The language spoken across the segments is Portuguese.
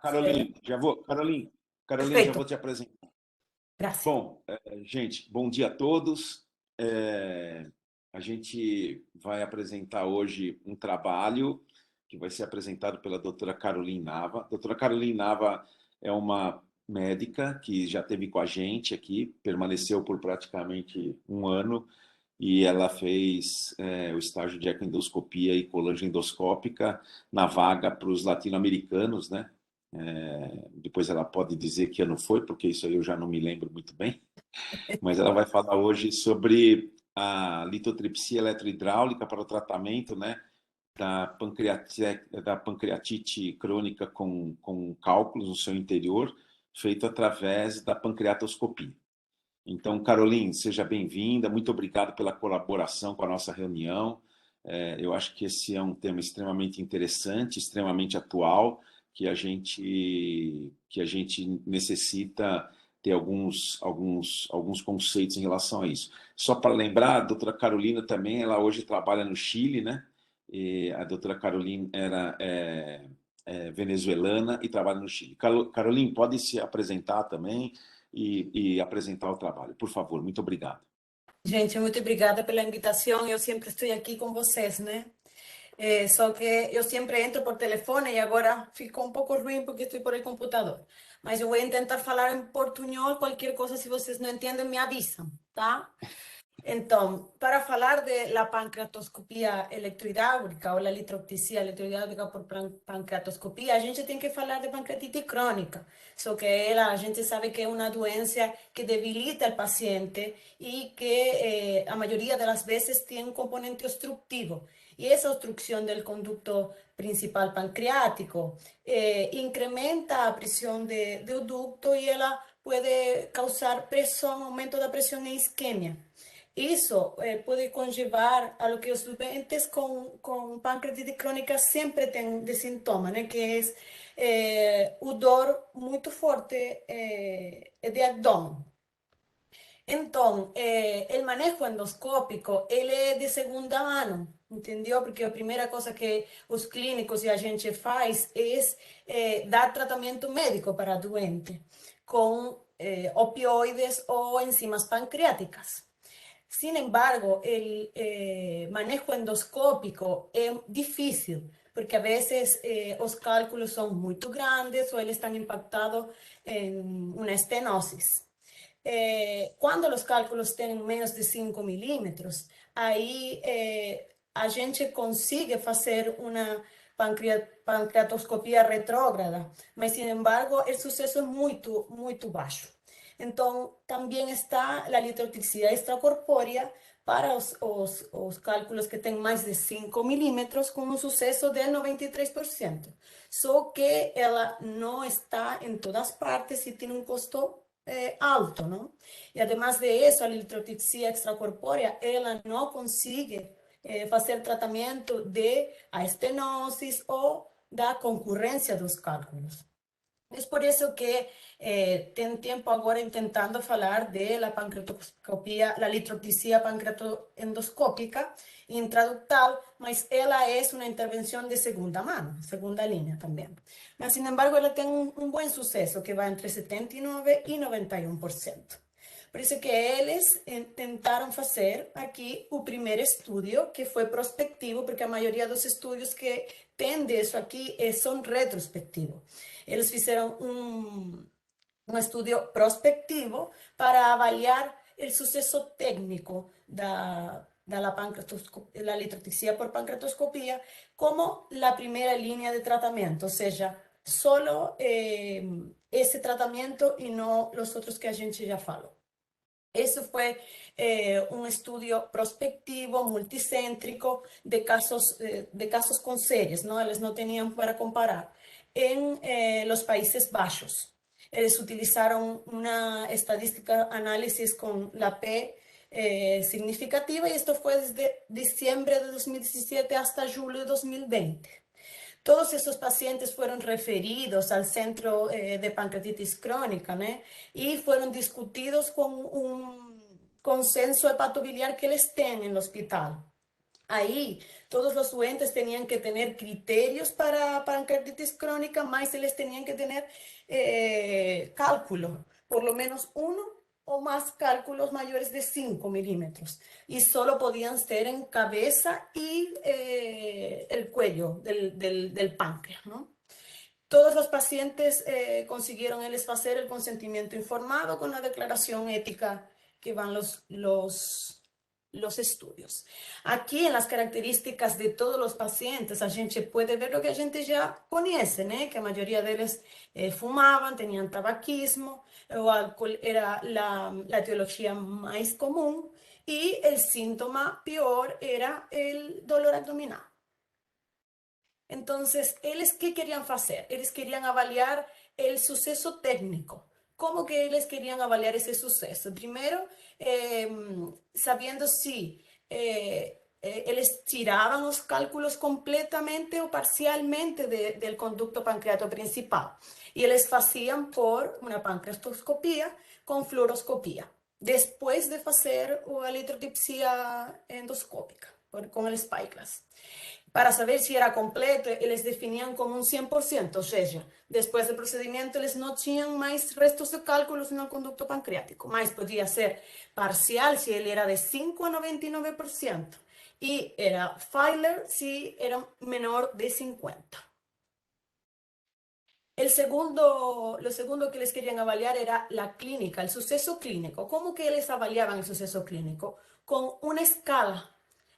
Caroline, Caroline, já Perfeito, vou te apresentar. graças. Bom, gente, bom dia a todos. É, a gente vai apresentar hoje um trabalho que vai ser apresentado pela doutora Caroline Nava. A doutora Caroline Nava é uma médica que já esteve com a gente aqui, permaneceu por praticamente um ano e ela fez o estágio de ecoendoscopia e colagem endoscópica na vaga para os latino-americanos, né? Depois ela pode dizer que ano foi, porque isso aí eu já não me lembro muito bem, mas ela vai falar hoje sobre a litotripsia eletrohidráulica para o tratamento, né, da pancreatite crônica com cálculos no seu interior, feito através da pancreatoscopia. Então, Caroline, seja bem-vinda, muito obrigado pela colaboração com a nossa reunião. Eu acho que esse é um tema extremamente interessante, extremamente atual, que a gente necessita ter alguns conceitos em relação a isso. Só para lembrar, a doutora Carolina também, ela hoje trabalha no Chile, né? E a doutora Carolina é venezuelana e trabalha no Chile. Caroline, pode se apresentar também e apresentar o trabalho. Por favor, muito obrigado. Gente, muito obrigada pela invitação. Eu sempre estou aqui com vocês, né? Só que eu sempre entro por telefone e agora ficou um pouco ruim porque estou por el computador. Mas eu vou tentar falar em portunhol. Qualquer coisa, se vocês não entendem, me avisam, tá? Então, para falar de la pancreatoscopia eletrohidráulica ou la litroptia eletrohidráulica por pancreatoscopia, a gente tem que falar de pancreatite crônica. Só que ela, a gente sabe que é uma doença que debilita o paciente e que a maioria das vezes tem um componente obstrutivo. E essa obstrucção do conducto principal pancreático incrementa a pressão do ducto e ela pode causar pressão, aumento da pressão e isquemia. Isso pode conllevar a lo que os doentes com pancreatite crônica sempre têm de sintoma, né? Que é o dor muito forte de abdômen. Então, o manejo endoscópico, ele é de segunda mão, entendeu? Porque a primeira coisa que os clínicos e a gente faz é dar tratamento médico para a doente, com opioides ou enzimas pancreáticas. Sin embargo, el manejo endoscópico es difícil porque a veces los cálculos son muy grandes o están impactados en una estenosis. Quando os cálculos têm menos de 5 milímetros, aí a gente consegue fazer uma pancreatoscopia retrógrada, mas, sin embargo, o sucesso é muito baixo. Então, também está a litotripsia extracorpórea para os cálculos que têm mais de 5 milímetros, com um sucesso de 93%. Só que ela não está em todas partes e tem um custo alto, ¿no? Y además de eso, la litrotripsia extracorpórea, ella no consigue hacer tratamiento de a estenosis o da concurrencia de los cálculos. Es por eso que tengo tiempo ahora intentando hablar de la pancreatoscopia, la litropsia pancreatoendoscópica intraductal, mas ela es una intervención de segunda mano, segunda línea también. Mas, sin embargo, ela tem un buen suceso que va entre 79 y 91%. Por isso que eles tentaram fazer aqui o primeiro estudo, que foi prospectivo, porque a maioria dos estudos que tem disso aqui são retrospectivos. Eles fizeram um estudo prospectivo para avaliar o sucesso técnico da la litrotripsia por pancreatoscopia como a primeira linha de tratamento, ou seja, solo esse tratamento e não os outros que a gente já falou. Eso fue un estudio prospectivo, multicéntrico, de casos con series, ¿no? Ellos no tenían para comparar, en los Países Bajos. Ellos utilizaron una estadística análisis con la P significativa y esto fue desde diciembre de 2017 hasta julio de 2020. Todos esos pacientes fueron referidos al centro de pancreatitis crónica, ¿no? Y fueron discutidos con un consenso hepatobiliar que les tienen en el hospital. Ahí todos los doentes tenían que tener criterios para pancreatitis crónica, más se les tenían que tener cálculo, por lo menos uno o más cálculos mayores de 5 milímetros. Y solo podían ser en cabeza y el cuello del páncreas, ¿no? Todos los pacientes consiguieron hacer el consentimiento informado con la declaración ética que van los estudios. Aqui, en las características de todos los pacientes, a gente puede ver lo que a gente ya conoce, ¿no? Que a mayoría de ellos fumaban, tenían tabaquismo, o álcool era la etiología más común, y el síntoma peor era el dolor abdominal. Entonces, ¿eles qué querían hacer? Eles querían avaliar el suceso técnico. ¿Cómo que eles querían avaliar ese suceso? Primero, sabiendo si eles tiraban los cálculos completamente o parcialmente del conducto pancreato principal. Y eles hacían por una pancreatoscopia con fluoroscopia, después de hacer una litrotripsia endoscópica con el SpyGlass. Para saber si era completo, eles definían como un 100%, ou seja, después del procedimiento eles no tinham mais restos de cálculos no conducto pancreático, mas podia ser parcial si ele era de 5 a 99% e era failure si era menor de 50. Lo segundo que les querían avaliar era la clínica, el suceso clínico. ¿Cómo que les avaliaban el suceso clínico? Con una escala.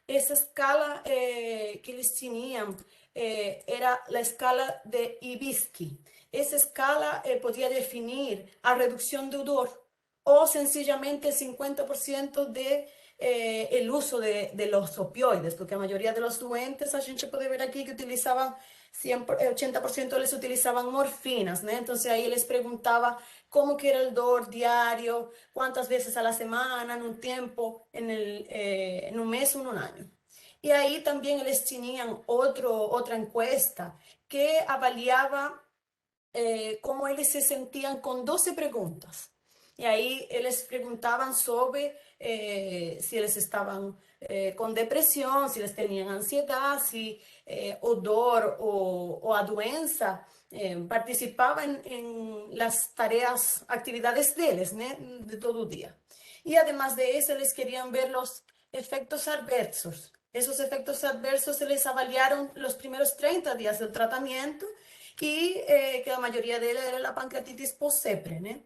Esa escala que les tenían era la escala de Ibisky. Esa escala podía definir a reducción de odor o sencillamente el 50% de el uso de los opioides, porque la mayoría de los doentes, a gente puede ver aquí que utilizaban 80% les utilizaban morfinas, ¿no? Entonces ahí les preguntaba cómo que era el dolor diario, cuántas veces a la semana, en un tiempo, en un mes o en un año. Y ahí también les tenían otra encuesta que avaliaba cómo ellos se sentían con 12 preguntas. Y ahí les preguntaban sobre si ellos estaban con depresión, si les tenían ansiedad, si odor o a doença participaba en las tareas, actividades de ellos, ¿no? De todo el día. Y además de eso, les querían ver los efectos adversos. Esos efectos adversos se les avaliaron los primeros 30 días del tratamiento y que la mayoría de ellos era la pancreatitis post-sepre, ¿no?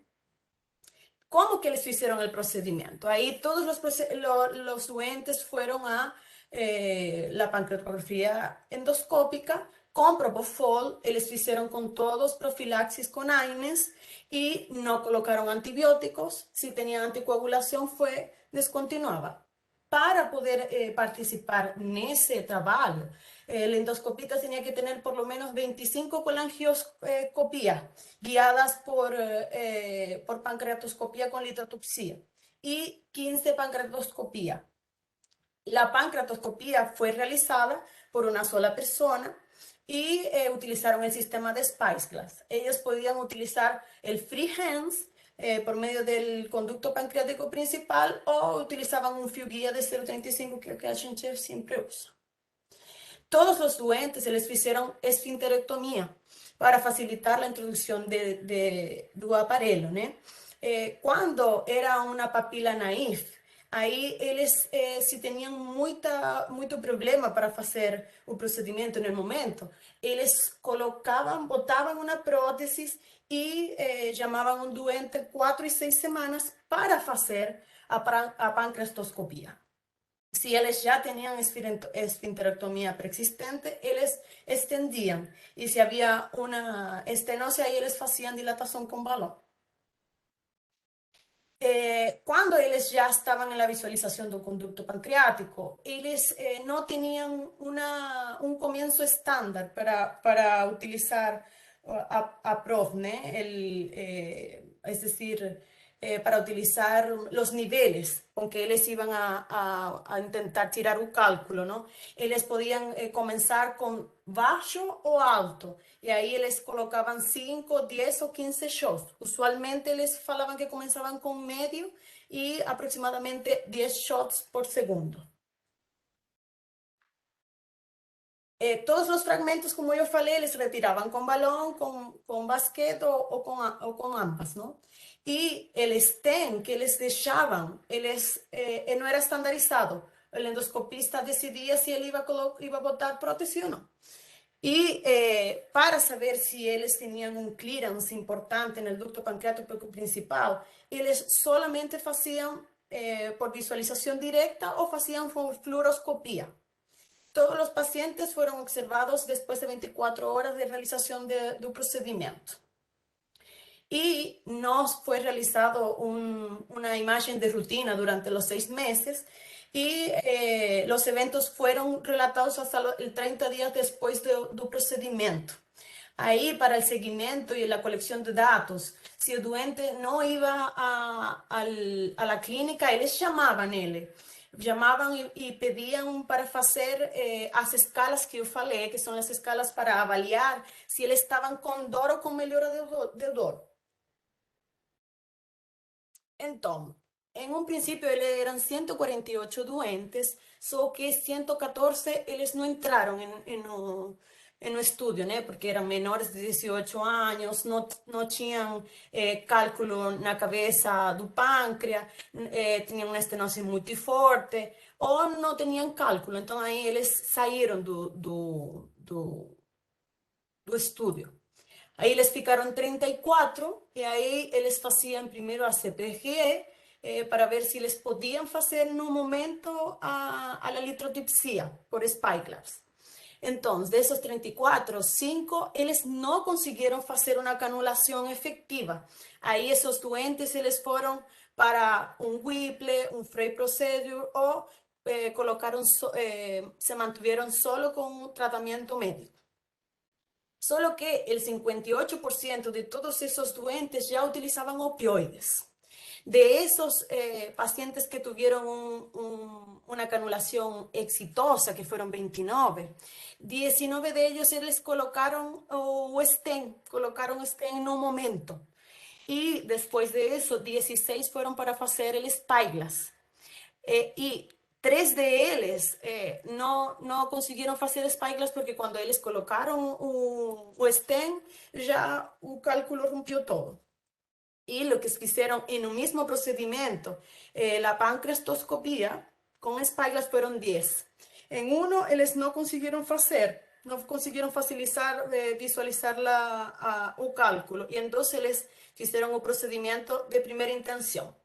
¿Cómo que les hicieron el procedimiento? Ahí todos los doentes fueron a la pancreatografía endoscópica con propofol, les hicieron con todos profilaxis con AINES y no colocaron antibióticos. Si tenían anticoagulación fue descontinuada. Para poder participar en ese trabajo, el endoscopista tenía que tener por lo menos 25 colangioscopias guiadas por pancreatoscopía con litrotripsia y 15 pancreatoscopía. La pancreatoscopía fue realizada por una sola persona y utilizaron el sistema de SpyGlass. Ellos podían utilizar el freehand por medio del conducto pancreático principal o utilizaban un fio guía de 0,35 que a gente siempre usa. Todos los doentes se les hicieron esfinterectomía para facilitar la introducción del aparelho, ¿no? Cuando era una papila naif, aí eles se tinham muito problema para fazer o procedimento no momento, eles botavam uma prótese e chamavam um doente 4 e 6 semanas para fazer a pancreatoscopia. Si ellos ya tenían esfinterectomía preexistente, ellos extendían. Y si había una estenosis, ahí ellos hacían dilatación con balón. Cuando ellos ya estaban en la visualización del conducto pancreático, ellos no tenían un comienzo estándar para utilizar a PROF, ¿no? Es decir, para utilizar los niveles con que ellos iban a intentar tirar un cálculo, ¿no? Ellos podían comenzar con bajo o alto, y ahí les colocaban 5, 10 o 15 shots. Usualmente les falaban que comenzaban con medio y aproximadamente 10 shots por segundo. todos los fragmentos, como yo falei, les retiraban con balón, con basquete o con ambas, ¿no? Y el stent que les dejaban, él no era estandarizado. El endoscopista decidía si él iba a botar prótesis o no. Y para saber si ellos tenían un clearance importante en el ducto pancreático principal, ellos solamente hacían por visualización directa o hacían por fluoroscopía. Todos los pacientes fueron observados después de 24 horas de realización del procedimiento. Y no fue realizado una imagen de rutina durante los 6 meses y los eventos fueron relatados hasta el 30 días después del procedimiento. Aí, para el seguimiento y la colección de datos, si el doente no iba a la clínica, ellos llamaban y pedían para hacer as escalas que eu falei, que são as escalas para avaliar se eles estavam com dor ou com melhora de dor. Então, em um princípio, eles eram 148 doentes, só que 114 eles não entraram no estudio, ¿no? Porque eran menores de 18 años, no tenían cálculo na cabeça do pâncreas, tenían una estenosis multiforte, ou não tenían cálculo. Então, aí eles saíram do estudio. Aí eles ficaram 34 e aí eles faziam primeiro a CPGE para ver se eles podiam fazer no momento a litrotipsia por Spyglass. Entonces, de esos 34, 5, ellos no consiguieron hacer una canulación efectiva. Ahí esos doentes ellos fueron para un Whipple, un Frey Procedure o se mantuvieron solo con un tratamiento médico. Solo que el 58% de todos esos doentes ya utilizaban opioides. De esos pacientes que tuvieron una canulación exitosa, que fueron 29, 19 de ellos les colocaron stent en un momento. Y después de eso, 16 fueron para hacer el Spyglass. Y 3 de ellos no consiguieron hacer Spyglass porque cuando ellos colocaron o stent, ya el cálculo rompió todo. Y lo que hicieron en un mismo procedimiento, la pancreastoscopía con Spyglass fueron 10. En uno, ellos no consiguieron visualizar el cálculo. Y entonces ellos hicieron un procedimiento de primera intención.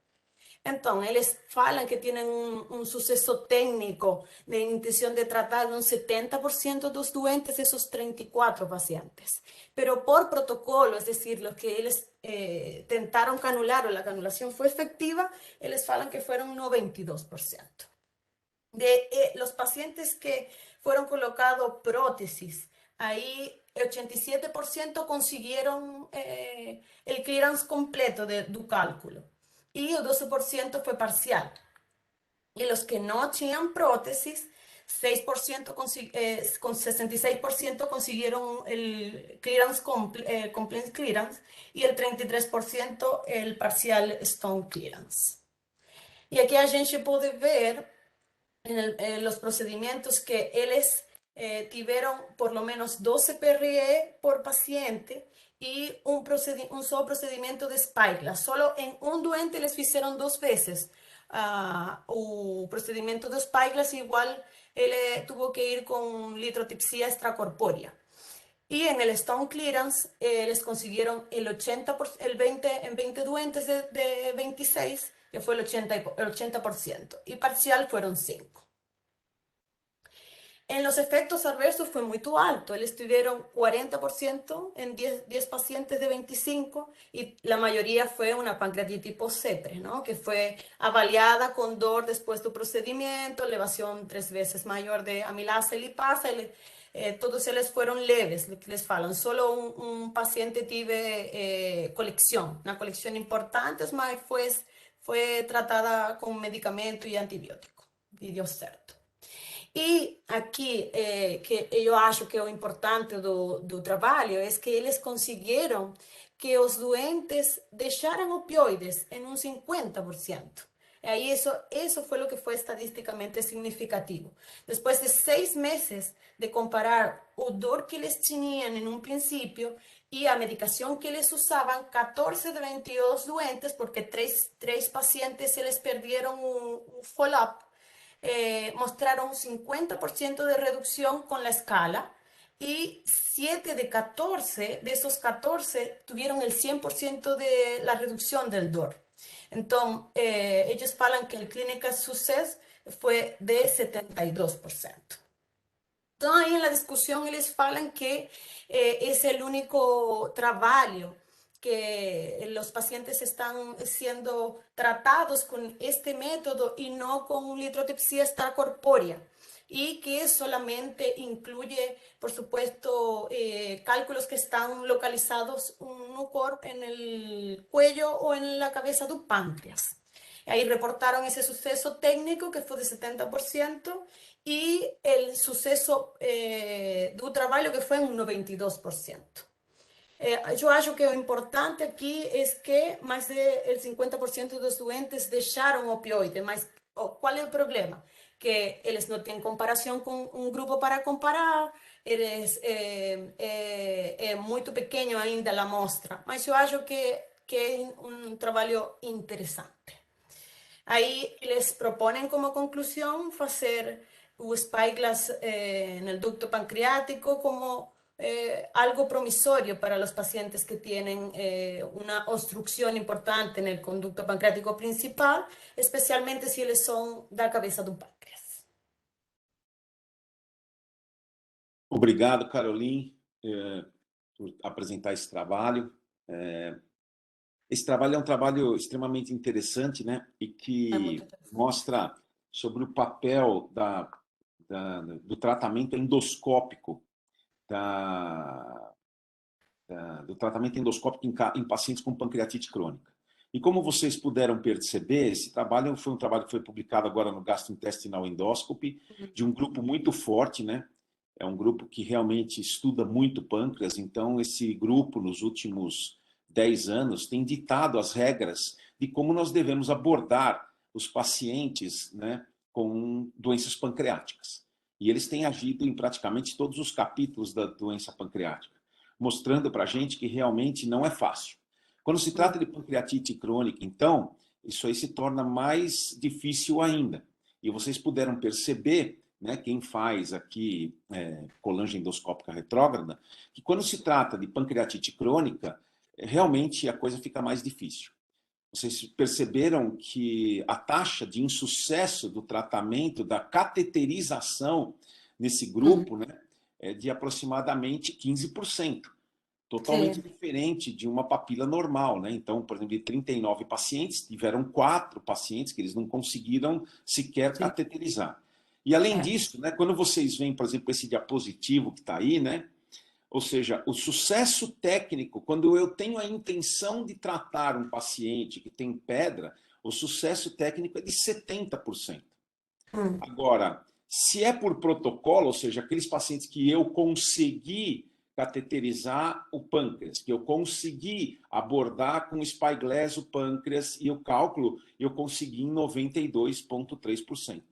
Entonces, ellos falan que tienen un suceso técnico de intención de tratar un 70% de los doentes de esos 34 pacientes. Pero por protocolo, es decir, los que ellos tentaron canular o la canulación fue efectiva, ellos falan que fueron un 92%. De los pacientes que fueron colocados prótesis, ahí el 87% consiguieron el clearance completo del cálculo. Y el 12% fue parcial. Y los que no tenían prótesis, 6% con 66% consiguieron el clearance, complete clearance, y el 33% el parcial stone clearance. Y aquí a gente puede ver en los procedimientos que ellos tuvieron por lo menos 12 PRE por paciente y un solo procedimiento de Spyglass. Solo en un doente les hicieron 2 veces el procedimiento de Spyglass, igual él tuvo que ir con litrotipsia extracorpórea. Y en el Stone Clearance les consiguieron el 80%, en 20 doentes de 26, que fue el 80%, y parcial fueron 5. En los efectos adversos fue muy alto. Ellos tuvieron 40% en 10 pacientes de 25 y la mayoría fue una pancreatitis post-CETRE, ¿no? Que fue avaliada con dor después del procedimiento, elevación 3 veces mayor de amilasa y lipasa. Todos ellos fueron leves, lo que les falan. Solo un paciente tuvo una colección importante, mas fue tratada con medicamento y antibiótico. Y dio certo. E aqui, que eu acho que é o importante do trabalho, é que eles conseguiram que os doentes deixaram opioides em um 50%. Ahí eso fue lo que fue estadísticamente significativo. Después de 6 meses de comparar o dor que eles tinham en un principio y a medicación que eles usaban, 14 de 22 doentes, porque tres pacientes se les perdieron un follow-up, mostraron 50% de reducción con la escala y 7 de 14 de esos 14 tuvieron el 100% de la reducción del dor. Então, eles falam que o Clinical Success foi de 72%. Então, aí na discussão, eles falam que é o único trabalho que os pacientes estão sendo tratados com este método e não com litrotripsia extracorpórea. Y que solamente incluye, por supuesto, cálculos que están localizados en el cuello o en la cabeza del páncreas. Ahí reportaron ese suceso técnico que fue de 70% y el suceso do trabalho que foi un 92%. Eu acho que o importante aqui é que mais do 50% dos doentes deixaram o opioide, mas qual é o problema? Que eles não têm comparação com um grupo para comparar, é muito pequeno ainda a amostra, mas eu acho que é um trabalho interessante. Aí eles propõem como conclusão fazer o spyglass no ducto pancreático como algo promisorio para los pacientes que tienen una obstrucción importante en el conducto pancreático principal, especialmente si ellos son da cabeça do pâncreas. Obrigado, Caroline, por apresentar esse trabalho. Esse trabalho é um trabalho extremamente interessante, né? E que mostra sobre o papel do tratamento endoscópico, do tratamento endoscópico em pacientes com pancreatite crônica. E como vocês puderam perceber, esse trabalho foi um trabalho que foi publicado agora no Gastrointestinal Endoscopy, de um grupo muito forte, né? É um grupo que realmente estuda muito pâncreas, então esse grupo, nos últimos 10 anos, tem ditado as regras de como nós devemos abordar os pacientes, né, com doenças pancreáticas. E eles têm agido em praticamente todos os capítulos da doença pancreática, mostrando para a gente que realmente não é fácil. Quando se trata de pancreatite crônica, então, isso aí se torna mais difícil ainda. E vocês puderam perceber, né, quem faz aqui colangem endoscópica retrógrada, que quando se trata de pancreatite crônica, realmente a coisa fica mais difícil. Vocês perceberam que a taxa de insucesso do tratamento, da cateterização nesse grupo, né, é de aproximadamente 15%. Totalmente diferente de uma papila normal, né? Então, por exemplo, de 39 pacientes, tiveram 4 pacientes que eles não conseguiram sequer cateterizar. E além disso, né, quando vocês veem, por exemplo, esse diapositivo que está aí, né? Ou seja, o sucesso técnico, quando eu tenho a intenção de tratar um paciente que tem pedra, o sucesso técnico é de 70%. Agora, se é por protocolo, ou seja, aqueles pacientes que eu consegui cateterizar o pâncreas, que eu consegui abordar com o spyglass o pâncreas e o cálculo, eu consegui em 92,3%.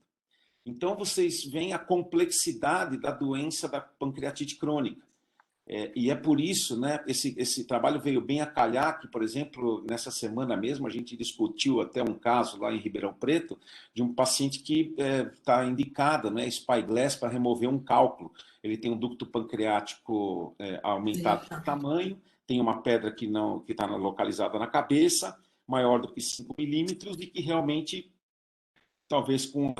Então, vocês veem a complexidade da doença da pancreatite crônica. E é por isso, né, esse trabalho veio bem a calhar, que, por exemplo, nessa semana mesmo, a gente discutiu até um caso lá em Ribeirão Preto, de um paciente que está indicado, né, spyglass para remover um cálculo. Ele tem um ducto pancreático aumentado de tamanho, tem uma pedra que está localizada na cabeça, maior do que 5 milímetros, e que realmente, talvez com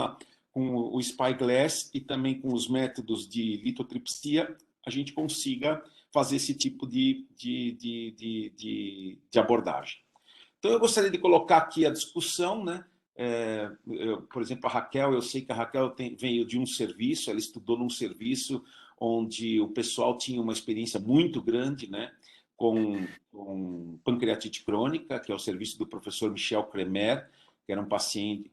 o spyglass e também com os métodos de litotripsia, a gente consiga fazer esse tipo de abordagem. Então, eu gostaria de colocar aqui a discussão, né? Por exemplo, a Raquel, eu sei que a Raquel veio de um serviço, ela estudou num serviço onde o pessoal tinha uma experiência muito grande, né, com pancreatite crônica, que é o serviço do professor Michel Kremer, que era um paciente,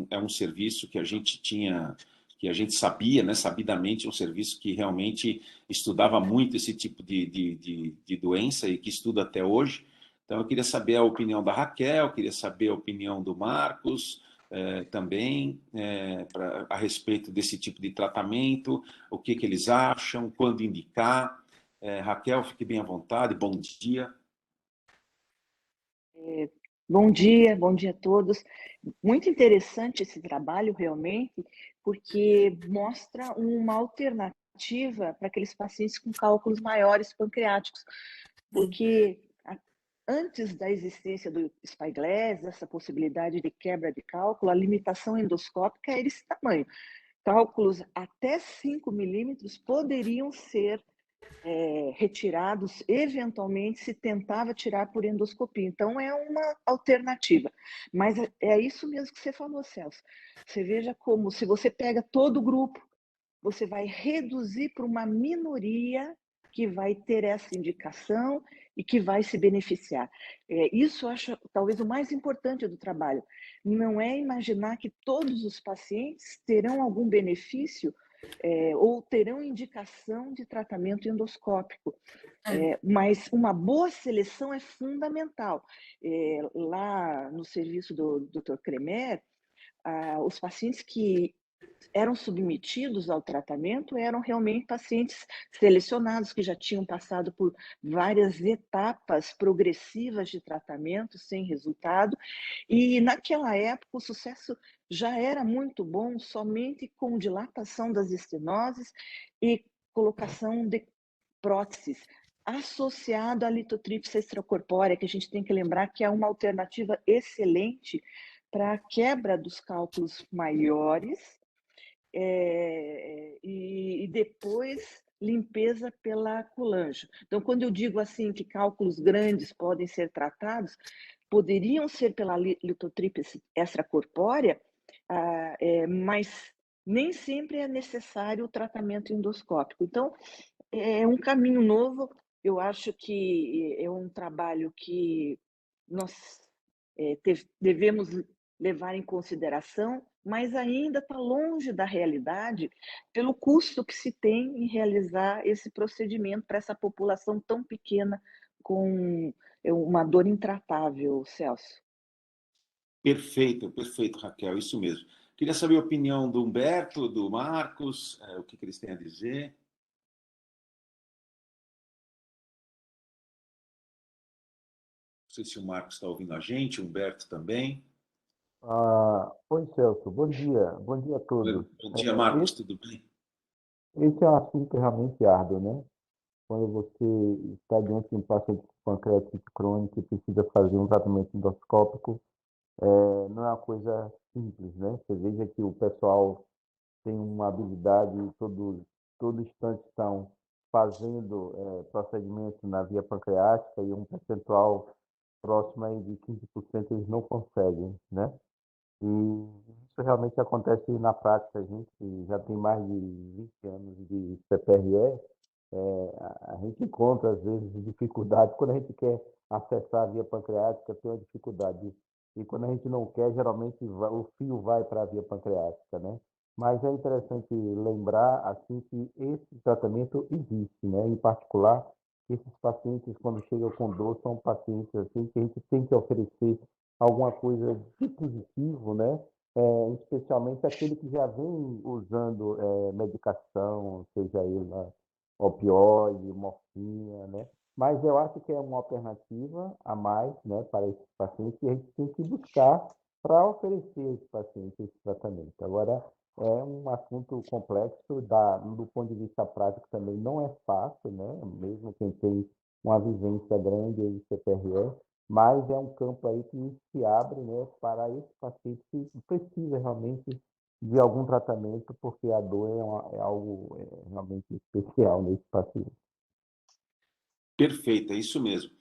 é um serviço que a gente tinha, que a gente sabia, né, sabidamente, um serviço que realmente estudava muito esse tipo de doença e que estuda até hoje. Então, eu queria saber a opinião da Raquel, queria saber a opinião do Marcos também a respeito desse tipo de tratamento, o que eles acham, quando indicar. Raquel, fique bem à vontade, bom dia. Bom dia a todos. Muito interessante esse trabalho, realmente, porque mostra uma alternativa para aqueles pacientes com cálculos maiores pancreáticos, porque antes da existência do Spyglass, essa possibilidade de quebra de cálculo, a limitação endoscópica era esse tamanho. Cálculos até 5 milímetros poderiam ser retirados, eventualmente se tentava tirar por endoscopia. Então, é uma alternativa. Mas é isso mesmo que você falou, Celso. Você veja como, se você pega todo o grupo, você vai reduzir para uma minoria que vai ter essa indicação e que vai se beneficiar. Isso eu acho talvez o mais importante do trabalho. Não é imaginar que todos os pacientes terão algum benefício ou terão indicação de tratamento endoscópico. Mas uma boa seleção é fundamental. Lá no serviço do Dr. Kremer, os pacientes que eram submetidos ao tratamento eram realmente pacientes selecionados que já tinham passado por várias etapas progressivas de tratamento sem resultado, e naquela época o sucesso já era muito bom somente com dilatação das estenoses e colocação de próteses associado à litotrípse extracorpórea, que a gente tem que lembrar que é uma alternativa excelente para a quebra dos cálculos maiores e depois limpeza pela colange. Então, quando eu digo assim que cálculos grandes podem ser tratados, poderiam ser pela litotrípse extracorpórea, mas nem sempre é necessário o tratamento endoscópico. Então, é um caminho novo. Eu acho que é um trabalho que nós devemos levar em consideração, mas ainda está longe da realidade pelo custo que se tem em realizar esse procedimento para essa população tão pequena com uma dor intratável, Celso. Perfeito, perfeito, Raquel, isso mesmo. Queria saber a opinião do Humberto, do Marcos, o que eles têm a dizer. Não sei se o Marcos está ouvindo a gente, o Humberto também. Oi, Celso, bom dia a todos. Bom dia, Marcos, tudo bem? Esse é um assunto realmente árduo, né? Quando você está diante de um paciente com pancreatite crônica e precisa fazer um tratamento endoscópico, não é uma coisa simples, né? Você veja que o pessoal tem uma habilidade, todo instante estão fazendo procedimentos na via pancreática e um percentual próximo aí de 15% eles não conseguem, né? E isso realmente acontece na prática. A gente já tem mais de 20 anos de CPRE, a gente encontra, às vezes, dificuldade. Quando a gente quer acessar a via pancreática, tem uma dificuldade. E quando a gente não quer, geralmente o fio vai para a via pancreática, né? Mas é interessante lembrar, assim, que esse tratamento existe, né? Em particular, esses pacientes, quando chegam com dor, são pacientes, assim, que a gente tem que oferecer alguma coisa de positivo, né? Especialmente aquele que já vem usando medicação, seja ela opioide, morfina, né? Mas eu acho que é uma alternativa a mais, né, para esses pacientes que a gente tem que buscar para oferecer a esses pacientes esse tratamento. Agora, é um assunto complexo, do ponto de vista prático também não é fácil, né? Mesmo quem tem uma vivência grande em CPRE, mas é um campo aí que se abre, né, para esse paciente que precisa realmente de algum tratamento, porque a dor é algo realmente especial nesse paciente. Perfeito, é isso mesmo.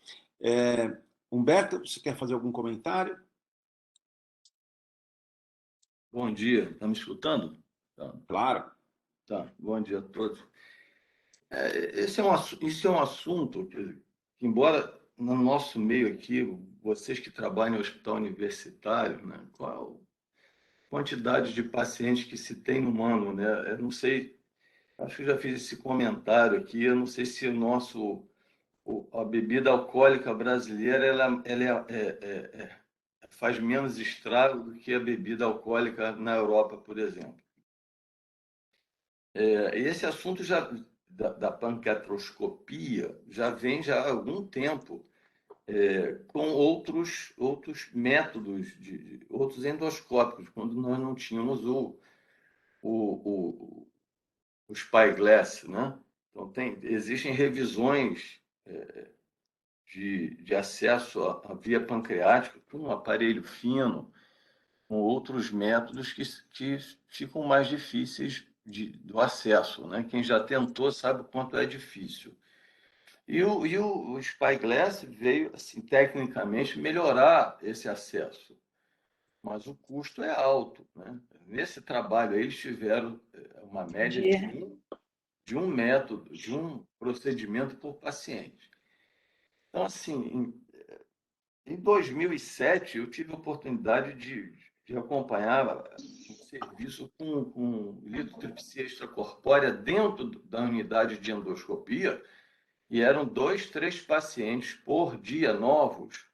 Humberto, você quer fazer algum comentário? Bom dia, está me escutando? Tá. Claro. Tá. Bom dia a todos. Isso é um assunto que, embora no nosso meio aqui, vocês que trabalham em hospital universitário, né, qual a quantidade de pacientes que se tem no ano, né? Eu não sei, acho que já fiz esse comentário aqui, eu não sei se o a bebida alcoólica brasileira faz menos estrago do que a bebida alcoólica na Europa, por exemplo. Esse assunto da panquetroscopia já vem já há algum tempo com outros métodos, outros endoscópicos, quando nós não tínhamos o spyglass, né? Então, existem revisões de acesso à via pancreática com um aparelho fino, com outros métodos que ficam mais difíceis do acesso, né? Quem já tentou sabe o quanto é difícil. E o Spyglass veio, assim, tecnicamente, melhorar esse acesso, mas o custo é alto, né? Nesse trabalho, eles tiveram uma média de um método, de um procedimento por paciente. Então, assim, em 2007, eu tive a oportunidade de acompanhar um serviço com litotripsia extracorpórea dentro da unidade de endoscopia, e eram 2, 3 pacientes por dia novos.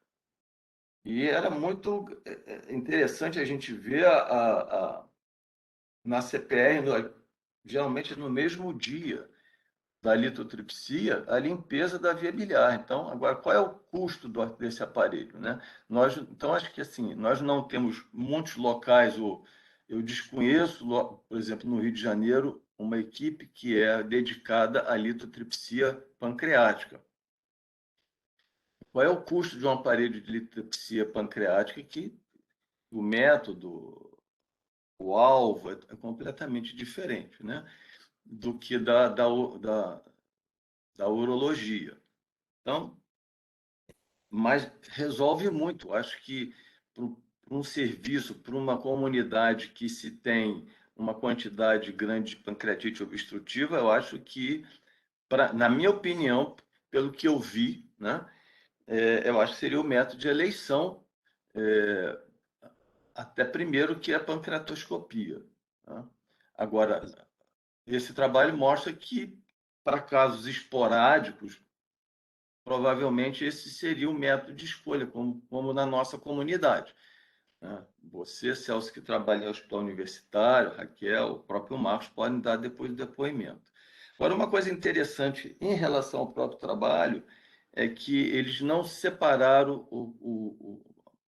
E era muito interessante a gente ver na CPR, geralmente no mesmo dia da litotripsia, a limpeza da via biliar. Então, agora, qual é o custo desse aparelho, né? Então, acho que assim, nós não temos muitos locais, ou eu desconheço, por exemplo, no Rio de Janeiro, uma equipe que é dedicada à litotripsia pancreática. Qual é o custo de um aparelho de litotripsia pancreática que o método, o alvo é completamente diferente, né, do que da urologia. Então, mas resolve muito. Acho que para um serviço, para uma comunidade que se tem uma quantidade grande de pancreatite obstrutiva, eu acho que, na minha opinião, pelo que eu vi, né, eu acho que seria o método de eleição, até primeiro que a pancreatoscopia. Tá? Agora, esse trabalho mostra que, para casos esporádicos, provavelmente esse seria o método de escolha, como na nossa comunidade. Né? Você, Celso, que trabalha em hospital universitário, Raquel, o próprio Marcos, podem dar depois o depoimento. Agora, uma coisa interessante em relação ao próprio trabalho é que eles não separaram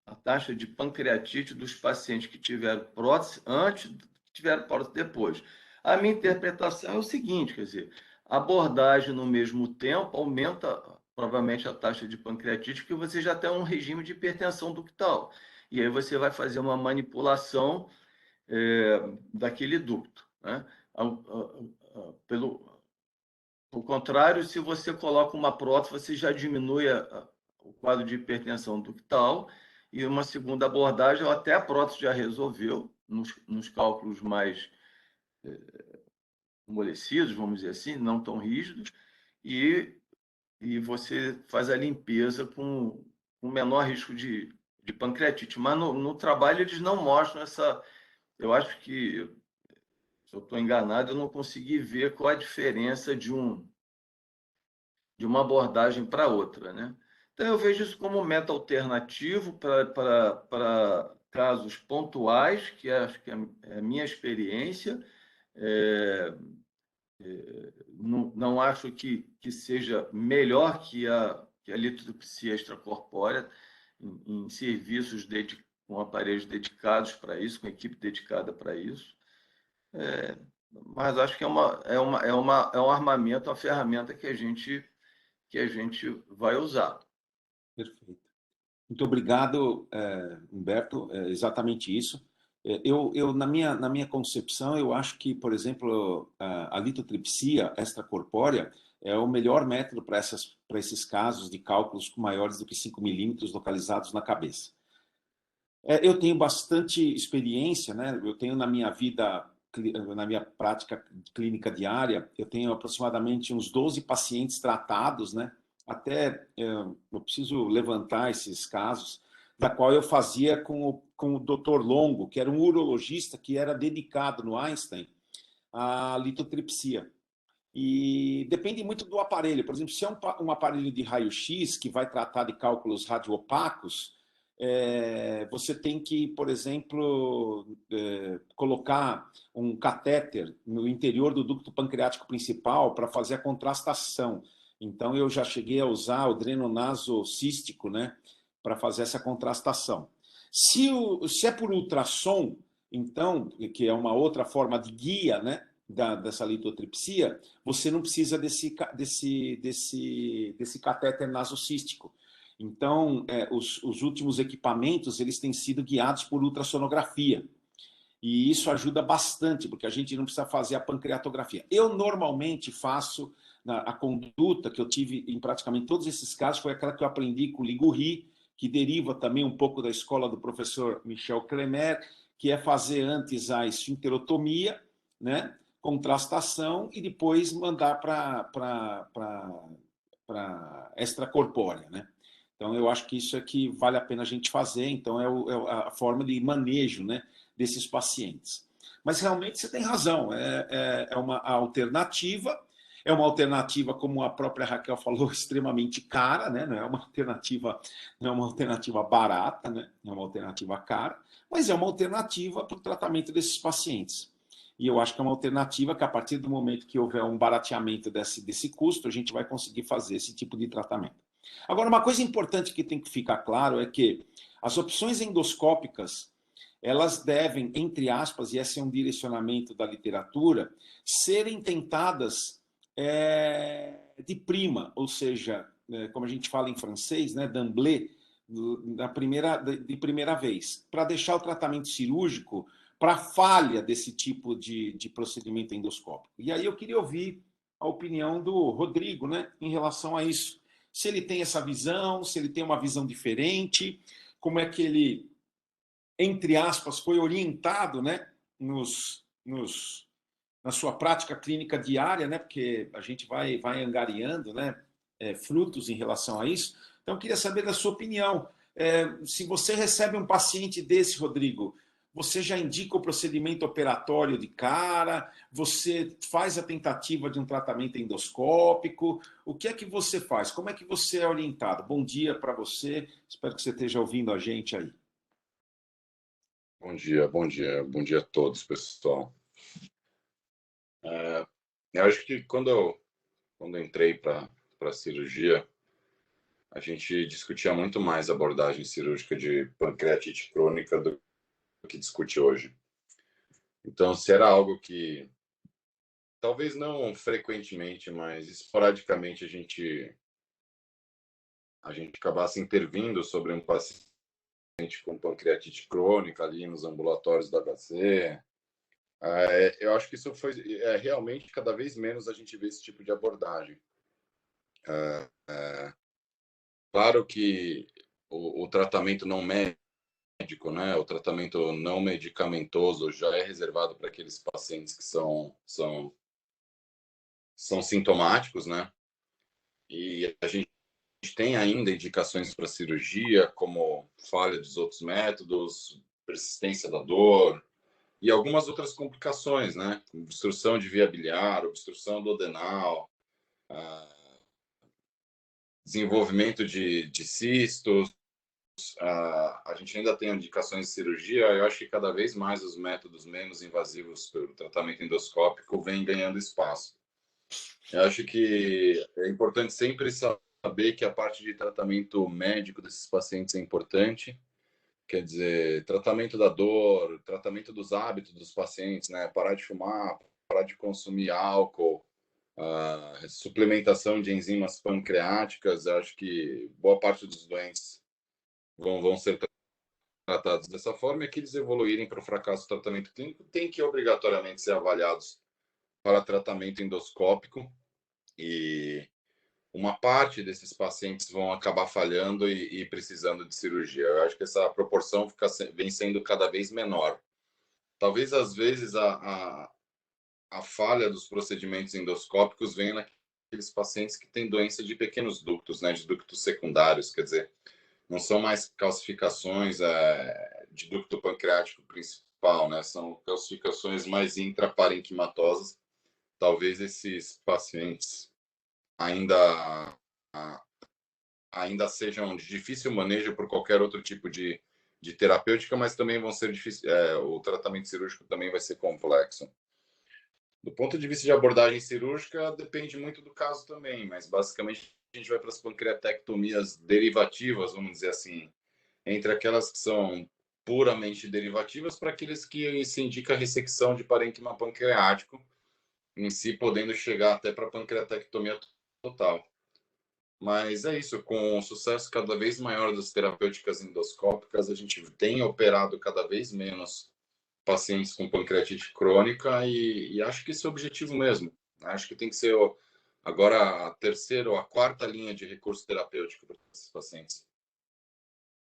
a taxa de pancreatite dos pacientes que tiveram prótese antes e tiveram prótese depois. A minha interpretação é o seguinte, quer dizer, a abordagem no mesmo tempo aumenta provavelmente a taxa de pancreatite, porque você já tem um regime de hipertensão ductal. E aí você vai fazer uma manipulação daquele ducto. Né? Por contrário, se você coloca uma prótese, você já diminui o quadro de hipertensão ductal, e uma segunda abordagem, ou até a prótese já resolveu, nos cálculos mais amolecidos, vamos dizer assim, não tão rígidos, e você faz a limpeza com menor risco de pancreatite. Mas no trabalho eles não mostram essa... Eu acho que, se eu estou enganado, eu não consegui ver qual a diferença de uma abordagem para outra, né? Então, eu vejo isso como um método alternativo para casos pontuais, que acho que é a minha experiência. Não acho que seja melhor que a litotripsia extracorpórea em serviços com aparelhos dedicados para isso, com equipe dedicada para isso. Mas acho que é um armamento, uma ferramenta que a gente vai usar. Perfeito. Muito obrigado, Humberto. É exatamente isso. Na minha concepção, eu acho que, por exemplo, a litotripsia extracorpórea é o melhor método para esses casos de cálculos maiores do que 5 milímetros localizados na cabeça. Eu tenho bastante experiência, né? Eu tenho na minha vida, na minha prática clínica diária, eu tenho aproximadamente uns 12 pacientes tratados, né? Até eu preciso levantar esses casos, da qual eu fazia com o Dr. Longo, que era um urologista que era dedicado no Einstein à litotripsia. E depende muito do aparelho. Por exemplo, se é um aparelho de raio-x que vai tratar de cálculos radioopacos, você tem que, por exemplo, colocar um catéter no interior do ducto pancreático principal para fazer a contrastação. Então, eu já cheguei a usar o dreno nasocístico, né, para fazer essa contrastação. Se é por ultrassom, então, que é uma outra forma de guia, né, dessa litotripsia, você não precisa desse catéter nasocístico. Então, os últimos equipamentos eles têm sido guiados por ultrassonografia. E isso ajuda bastante, porque a gente não precisa fazer a pancreatografia. Eu normalmente faço a conduta que eu tive em praticamente todos esses casos, foi aquela que eu aprendi com o Liguri, que deriva também um pouco da escola do professor Michel Clemer, que é fazer antes a esfinterotomia, né, contrastação, e depois mandar para extracorpórea, né? Então, eu acho que isso é que vale a pena a gente fazer. Então, é a forma de manejo, né, desses pacientes. Mas, realmente, você tem razão. É uma alternativa. É uma alternativa, como a própria Raquel falou, extremamente cara, né? Não é uma alternativa barata, né? Não é uma alternativa cara, mas é uma alternativa para o tratamento desses pacientes. E eu acho que é uma alternativa que, a partir do momento que houver um barateamento desse custo, a gente vai conseguir fazer esse tipo de tratamento. Agora, uma coisa importante que tem que ficar claro é que as opções endoscópicas, elas devem, entre aspas, e esse é um direcionamento da literatura, serem tentadas de prima, ou seja, como a gente fala em francês, né, d'emblée, de primeira vez, para deixar o tratamento cirúrgico para a falha desse tipo de procedimento endoscópico. E aí eu queria ouvir a opinião do Rodrigo, né, em relação a isso. Se ele tem essa visão, se ele tem uma visão diferente, como é que ele, entre aspas, foi orientado, né, na sua prática clínica diária, né, porque a gente vai angariando, né, frutos em relação a isso. Então, eu queria saber da sua opinião. Se você recebe um paciente desse, Rodrigo, você já indica o procedimento operatório de cara? Você faz a tentativa de um tratamento endoscópico? O que é que você faz? Como é que você é orientado? Bom dia para você. Espero que você esteja ouvindo a gente aí. Bom dia a todos, pessoal. Eu acho que quando eu entrei para a cirurgia, a gente discutia muito mais a abordagem cirúrgica de pancreatite crônica do que discute hoje. Então, se era algo que, talvez não frequentemente, mas esporadicamente a gente acabasse intervindo sobre um paciente com pancreatite crônica ali nos ambulatórios da HC, eu acho que isso foi realmente cada vez menos a gente vê esse tipo de abordagem. Claro que o tratamento não médico, né, o tratamento não medicamentoso já é reservado para aqueles pacientes que são sintomáticos, né? E a gente tem ainda indicações para cirurgia, como falha dos outros métodos, persistência da dor e algumas outras complicações, né? Obstrução de via biliar, obstrução duodenal, desenvolvimento de cistos. A gente ainda tem indicações de cirurgia. Eu acho que cada vez mais os métodos menos invasivos pelo tratamento endoscópico vêm ganhando espaço. Eu acho que é importante sempre saber que a parte de tratamento médico desses pacientes é importante. Quer dizer, tratamento da dor, tratamento dos hábitos dos pacientes, né? Parar de fumar, parar de consumir álcool, suplementação de enzimas pancreáticas. Eu acho que boa parte dos doentes vão ser tratados dessa forma, e que eles evoluírem para o fracasso do tratamento clínico tem que obrigatoriamente ser avaliados para tratamento endoscópico, e uma parte desses pacientes vão acabar falhando e precisando de cirurgia. Eu acho que essa proporção vem sendo cada vez menor. Talvez, às vezes, a falha dos procedimentos endoscópicos venha naqueles pacientes que têm doença de pequenos ductos, né, de ductos secundários, quer dizer, não são mais calcificações de ducto pancreático principal, né? São calcificações mais intraparenquimatosas, talvez esses pacientes ainda sejam de difícil manejo por qualquer outro tipo de terapêutica, mas também vão ser difíceis. O tratamento cirúrgico também vai ser complexo. Do ponto de vista de abordagem cirúrgica, depende muito do caso também, mas basicamente a gente vai para as pancreatectomias derivativas, vamos dizer assim, entre aquelas que são puramente derivativas para aqueles que se indica ressecção de parênquima pancreático, em si podendo chegar até para pancreatectomia total. Mas é isso, com o sucesso cada vez maior das terapêuticas endoscópicas, a gente tem operado cada vez menos pacientes com pancreatite crônica e acho que esse é o objetivo mesmo. Acho que tem que ser agora a terceira ou a quarta linha de recurso terapêutico para esses pacientes.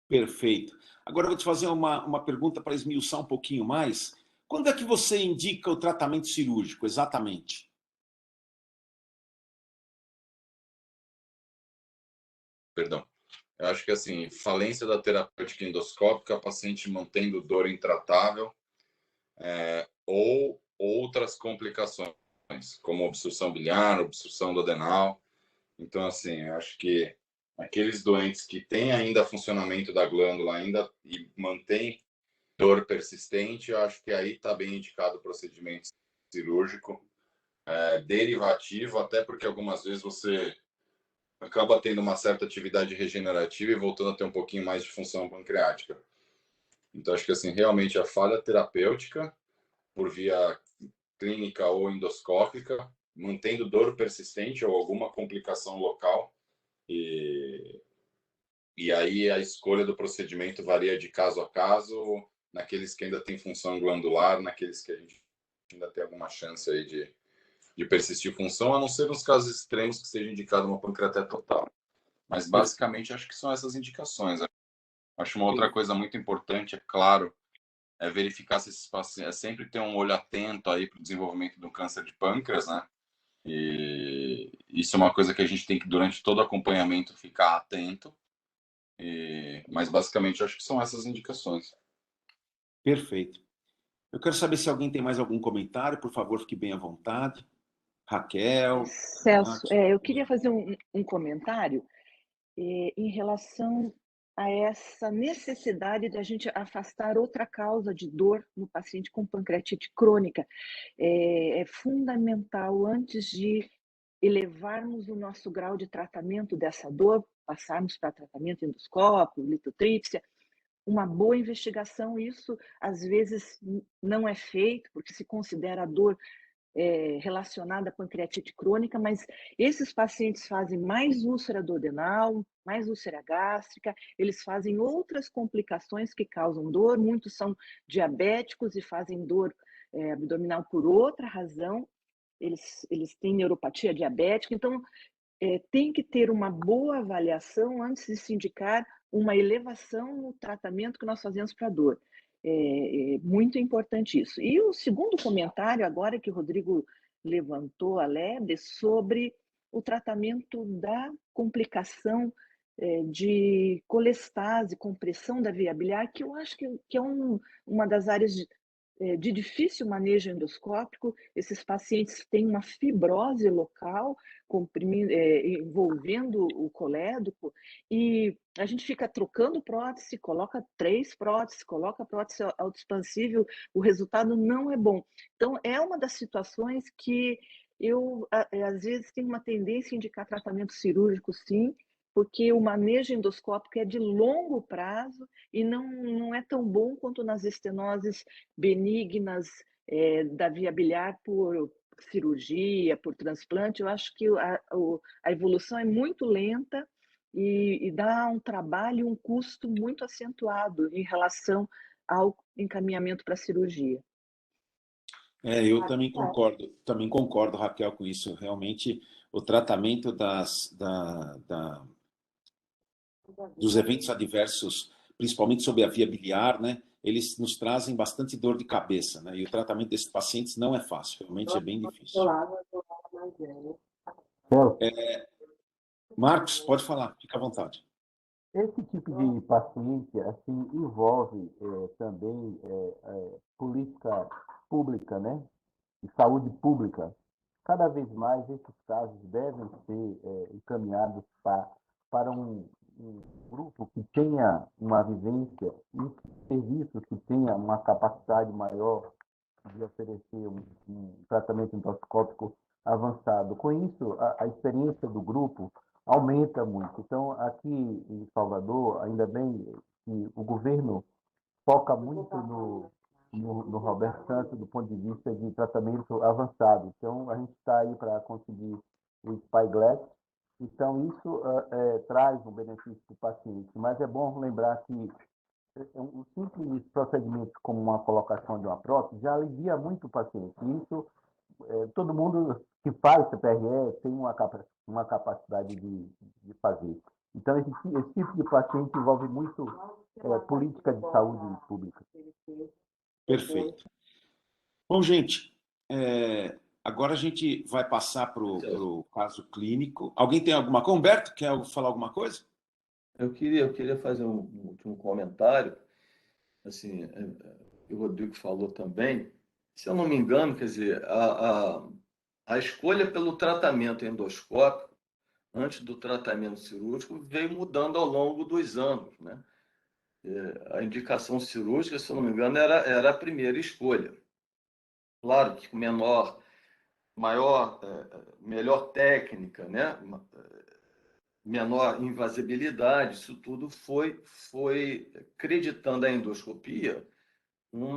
Perfeito. Agora eu vou te fazer uma pergunta para esmiuçar um pouquinho mais. Quando é que você indica o tratamento cirúrgico, exatamente? Perdão. Eu acho que assim, falência da terapêutica endoscópica, paciente mantendo dor intratável, ou outras complicações, como obstrução biliar, obstrução do adenal. Então, assim, eu acho que aqueles doentes que têm ainda funcionamento da glândula ainda e mantém dor persistente, eu acho que aí está bem indicado o procedimento cirúrgico derivativo, até porque algumas vezes você acaba tendo uma certa atividade regenerativa e voltando a ter um pouquinho mais de função pancreática. Então, acho que assim, realmente a falha terapêutica por via clínica ou endoscópica, mantendo dor persistente ou alguma complicação local. E aí a escolha do procedimento varia de caso a caso, naqueles que ainda tem função glandular, naqueles que a gente ainda tem alguma chance aí de persistir função, a não ser nos casos extremos que seja indicado uma pancreatite total. Mas basicamente acho que são essas indicações. Acho uma outra coisa muito importante, é claro, é verificar se esses pacientes, sempre ter um olho atento aí para o desenvolvimento do câncer de pâncreas, né? E isso é uma coisa que a gente tem que, durante todo o acompanhamento, ficar atento. Mas basicamente acho que são essas indicações. Perfeito. Eu quero saber se alguém tem mais algum comentário, por favor, fique bem à vontade. Raquel, Celso, Max. eu queria fazer um comentário em relação a essa necessidade de a gente afastar outra causa de dor no paciente com pancreatite crônica. É fundamental, antes de elevarmos o nosso grau de tratamento dessa dor, passarmos para tratamento endoscópico, litotrípsia, uma boa investigação. Isso às vezes não é feito, porque se considera a dor relacionada à pancreatite crônica, mas esses pacientes fazem mais úlcera duodenal, mais úlcera gástrica, eles fazem outras complicações que causam dor, muitos são diabéticos e fazem dor abdominal por outra razão, eles têm neuropatia diabética, então tem que ter uma boa avaliação antes de se indicar uma elevação no tratamento que nós fazemos para a dor. É muito importante isso. E o segundo comentário, agora que o Rodrigo levantou a lebre, sobre o tratamento da complicação de colestase, compressão da via biliar, que eu acho que é uma das áreas de difícil manejo endoscópico. Esses pacientes têm uma fibrose local, envolvendo o colédoco, e a gente fica trocando prótese, coloca 3 próteses, coloca prótese autoexpansível, o resultado não é bom. Então, é uma das situações que eu, às vezes, tenho uma tendência a indicar tratamento cirúrgico, sim, porque o manejo endoscópico é de longo prazo e não é tão bom quanto nas estenoses benignas da via biliar por cirurgia, por transplante. Eu acho que a evolução é muito lenta e dá um trabalho e um custo muito acentuado em relação ao encaminhamento para a cirurgia. Eu também concordo, Raquel, com isso. Realmente, o tratamento dos eventos adversos, principalmente sobre a via biliar, né, eles nos trazem bastante dor de cabeça, né? E o tratamento desses pacientes não é fácil, realmente é bem difícil. Marcos, pode falar, fica à vontade. Esse tipo de paciente assim, envolve também política pública, né? De saúde pública. cada vez mais esses casos devem ser encaminhados para um grupo que tenha uma vivência e serviços que tenha uma capacidade maior de oferecer um tratamento endoscópico avançado. Com isso, a experiência do grupo aumenta muito. Então, aqui em Salvador, ainda bem que o governo foca muito no Roberto Santos do ponto de vista de tratamento avançado. Então, a gente está aí para conseguir o Spyglass. Então, isso traz um benefício para o paciente. Mas é bom lembrar que um simples procedimento como uma colocação de uma prótese já alivia muito o paciente. Isso, todo mundo que faz CPRE tem uma capacidade de fazer. Então, esse tipo de paciente envolve muito política de saúde pública. Perfeito. Bom, gente, agora a gente vai passar para o caso clínico. Alguém tem alguma coisa? Humberto, quer falar alguma coisa? Eu queria fazer um último comentário. Assim, o Rodrigo falou também. Se eu não me engano, quer dizer, a escolha pelo tratamento endoscópico, antes do tratamento cirúrgico, veio mudando ao longo dos anos, né? A indicação cirúrgica, se eu não me engano, era a primeira escolha. Claro que com melhor técnica, né? Menor invasibilidade, isso tudo foi acreditando a endoscopia um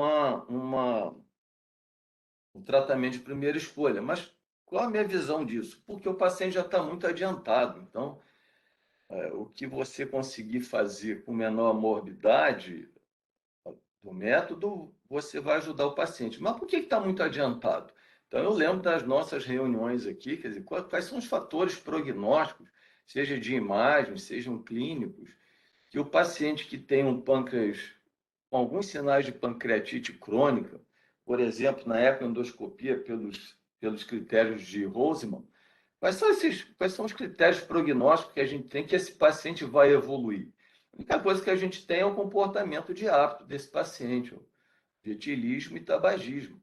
tratamento de primeira escolha. Mas qual a minha visão disso? Porque o paciente já está muito adiantado. Então, o que você conseguir fazer com menor morbidade do método, você vai ajudar o paciente. Mas por que está muito adiantado? Então, eu lembro das nossas reuniões aqui, quer dizer, quais são os fatores prognósticos, seja de imagem, sejam clínicos, que o paciente que tem um pâncreas com alguns sinais de pancreatite crônica, por exemplo, na ecoendoscopia pelos critérios de Roseman, quais são os critérios prognósticos que a gente tem que esse paciente vai evoluir? A única coisa que a gente tem é o comportamento de hábito desse paciente, o etilismo e tabagismo.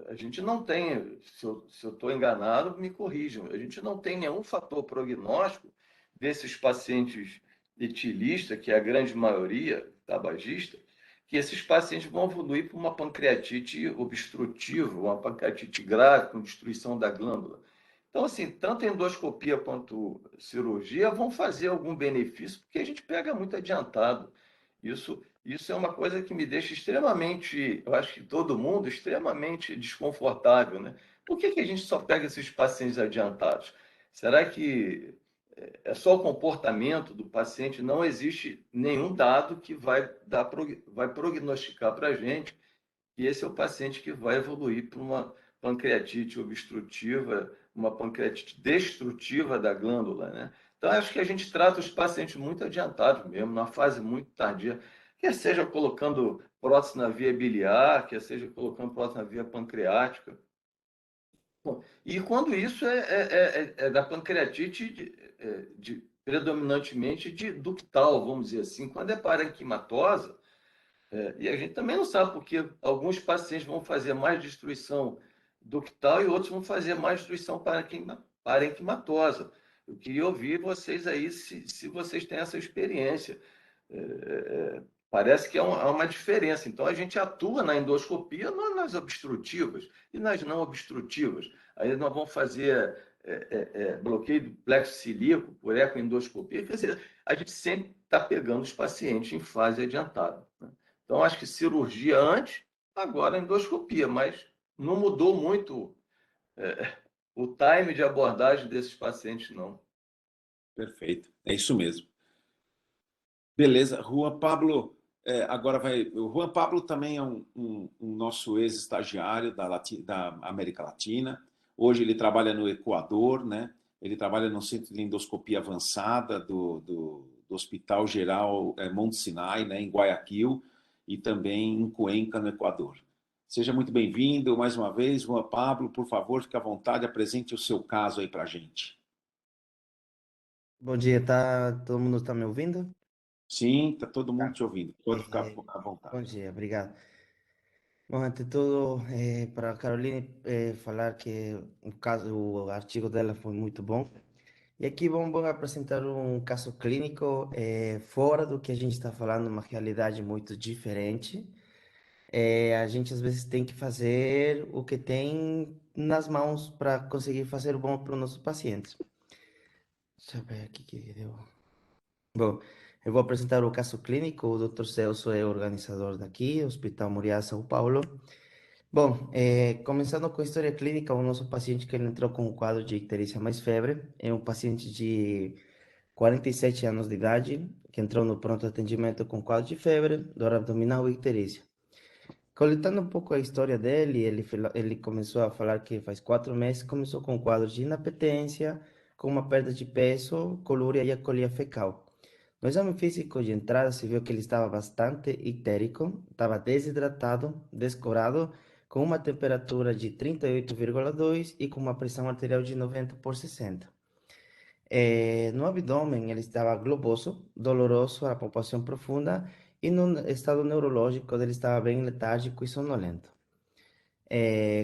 A gente não tem, se eu estou enganado, me corrijam, a gente não tem nenhum fator prognóstico desses pacientes etilistas, que é a grande maioria tabagista, que esses pacientes vão evoluir para uma pancreatite obstrutiva, uma pancreatite grave, com destruição da glândula. Então, assim, tanto a endoscopia quanto a cirurgia vão fazer algum benefício, porque a gente pega muito adiantado. Isso é uma coisa que me deixa extremamente, eu acho que todo mundo, extremamente desconfortável, né? Por que a gente só pega esses pacientes adiantados? Será que é só o comportamento do paciente? Não existe nenhum dado que vai prognosticar para a gente que esse é o paciente que vai evoluir para uma pancreatite obstrutiva, uma pancreatite destrutiva da glândula, né? Então, acho que a gente trata os pacientes muito adiantados mesmo, na fase muito tardia, quer seja colocando prótese na via biliar, quer seja colocando prótese na via pancreática. Bom, e quando isso é da pancreatite predominantemente de ductal, vamos dizer assim, quando é parenquimatosa, e a gente também não sabe porque alguns pacientes vão fazer mais destruição ductal e outros vão fazer mais destruição parenquimatosa. Eu queria ouvir vocês aí se vocês têm essa experiência. Parece que há uma diferença. Então, a gente atua na endoscopia, não nas obstrutivas e nas não obstrutivas. Aí nós vamos fazer bloqueio do plexo cilíaco por ecoendoscopia. Quer dizer, a gente sempre está pegando os pacientes em fase adiantada, né? Então, acho que cirurgia antes, agora endoscopia, mas não mudou muito o time de abordagem desses pacientes, não. Perfeito, é isso mesmo. Beleza, Juan Pablo, agora vai. O Juan Pablo também é um nosso ex-estagiário da América Latina. Hoje ele trabalha no Equador, né? Ele trabalha no Centro de Endoscopia Avançada do Hospital Geral Monte Sinai, né, em Guayaquil, e também em Cuenca, no Equador. Seja muito bem-vindo mais uma vez, Juan Pablo. Por favor, fique à vontade, apresente o seu caso aí para a gente. Bom dia, todo mundo está me ouvindo? Sim, está todo mundo te ouvindo. Pode ficar à Bom vontade. dia, obrigado. Bom, ante tudo, para a Caroline falar que o artigo dela foi muito bom. E aqui vamos apresentar um caso clínico fora do que a gente está falando, uma realidade muito diferente. A gente às vezes tem que fazer o que tem nas mãos para conseguir fazer o bom para os nossos pacientes. Deixa eu ver aqui que deu. Bom, eu vou apresentar o caso clínico. O Dr. Celso é o organizador daqui, Hospital Moriá, São Paulo. Bom, começando com a história clínica, o nosso paciente que ele entrou com o quadro de icterícia mais febre é um paciente de 47 anos de idade, que entrou no pronto atendimento com quadro de febre, dor abdominal e icterícia. Coletando um pouco a história dele, ele começou a falar que faz 4 meses começou com um quadro de inapetência, com uma perda de peso, colúria e acolia fecal. No exame físico de entrada se viu que ele estava bastante ictérico, estava desidratado, descorado, com uma temperatura de 38,2 e com uma pressão arterial de 90/60. No abdômen ele estava globoso, doloroso, a palpação profunda e no estado neurológico ele estava bem letárgico e sonolento.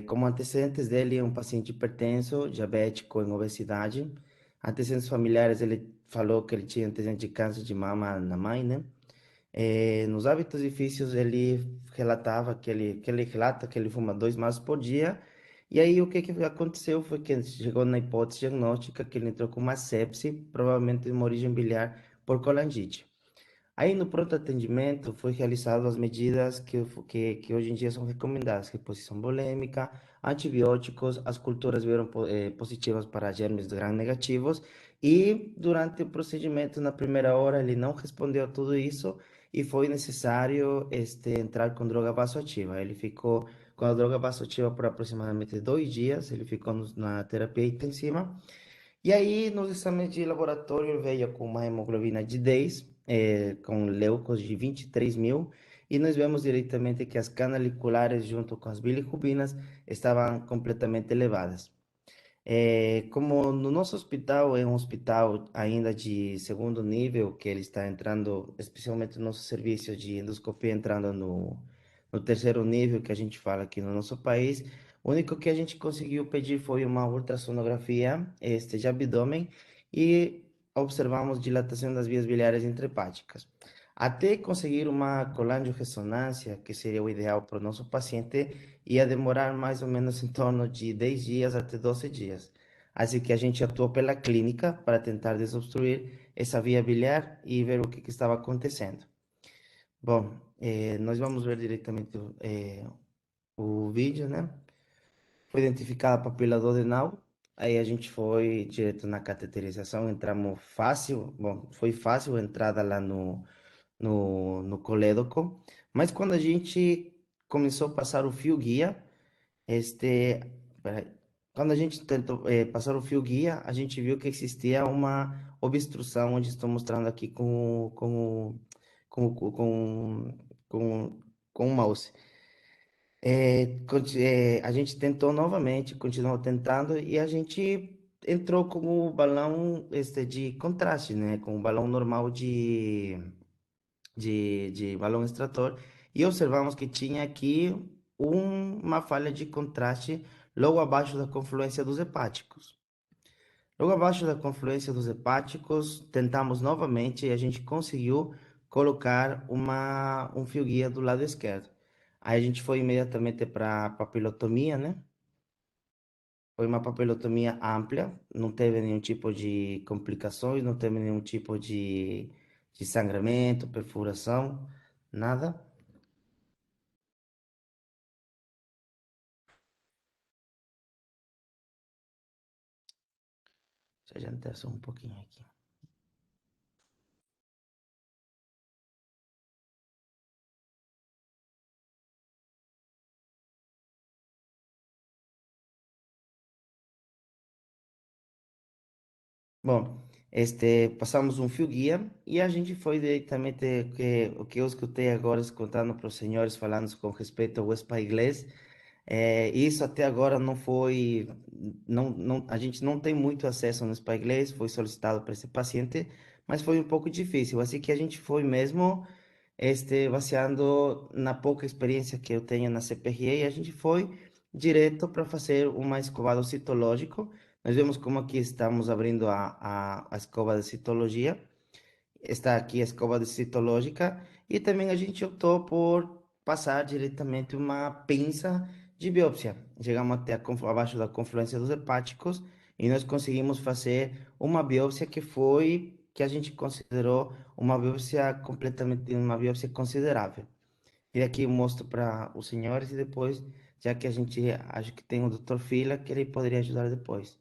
Como antecedentes dele, um paciente hipertenso, diabético em obesidade. Antecedentes familiares, ele falou que ele tinha antecedente de câncer de mama na mãe, né? Nos hábitos e vícios, ele relatava que ele relata que ele fuma 2 maços por dia. E aí, o que aconteceu foi que ele chegou na hipótese diagnóstica que ele entrou com uma sepse, provavelmente de uma origem biliar por colangite. Aí no pronto atendimento foi realizado as medidas que hoje em dia são recomendadas, reposição bulêmica, antibióticos, as culturas vieram positivas para germes gram-negativos e durante o procedimento, na primeira hora, ele não respondeu a tudo isso e foi necessário entrar com droga vasoativa. Ele ficou com a droga vasoativa por aproximadamente 2 dias, ele ficou na terapia intensiva e aí, nos exames de laboratório, ele veio com uma hemoglobina de 10, com leucos de 23 mil, e nós vemos diretamente que as canaliculares, junto com as bilirrubinas, estavam completamente elevadas. Como no nosso hospital é um hospital ainda de segundo nível, que ele está entrando, especialmente no nosso serviço de endoscopia, entrando no terceiro nível, que a gente fala aqui no nosso país, o único que a gente conseguiu pedir foi uma ultrassonografia de abdômen e observamos dilatação das vias biliares intrahepáticas. Até conseguir uma colangiorressonância, que seria o ideal para o nosso paciente, ia demorar mais ou menos em torno de 10 dias até 12 dias. Assim que a gente atuou pela clínica para tentar desobstruir essa via biliar e ver o que estava acontecendo. Bom, nós vamos ver diretamente o vídeo, né? Foi identificada a papila duodenal, aí a gente foi direto na cateterização, entramos fácil, bom, foi fácil a entrada lá no colédoco, mas quando a gente começou a passar o fio guia, este, peraí, quando a gente tentou passar o fio guia, a gente viu que existia uma obstrução, onde estou mostrando aqui com, com o mouse. A gente tentou novamente, continuou tentando e a gente entrou com o balão de contraste, né? Com o balão normal de balão extrator e observamos que tinha aqui uma falha de contraste logo abaixo da confluência dos hepáticos. Logo abaixo da confluência dos hepáticos, tentamos novamente e a gente conseguiu colocar um fio guia do lado esquerdo. Aí a gente foi imediatamente para a papilotomia, né? Foi uma papilotomia ampla, não teve nenhum tipo de complicações, não teve nenhum tipo de sangramento, perfuração, nada. Deixa eu adiantar só um pouquinho aqui. Bom, passamos um fio guia e a gente foi diretamente o que eu escutei agora contando para os senhores falando com respeito ao spa inglês. Isso até agora não foi, a gente não tem muito acesso no spa inglês, foi solicitado para esse paciente, mas foi um pouco difícil, assim que a gente foi mesmo baseando na pouca experiência que eu tenho na CPRE, a gente foi direto para fazer um escovado citológico. Nós vemos como aqui estamos abrindo a escova de citologia. Está aqui a escova de citológica e também a gente optou por passar diretamente uma pinça de biópsia. Chegamos até abaixo da confluência dos hepáticos e nós conseguimos fazer uma biópsia que a gente considerou uma biópsia completamente, uma biópsia considerável. E aqui eu mostro para os senhores e depois, já que a gente acho que tem o Dr. Fila, que ele poderia ajudar depois.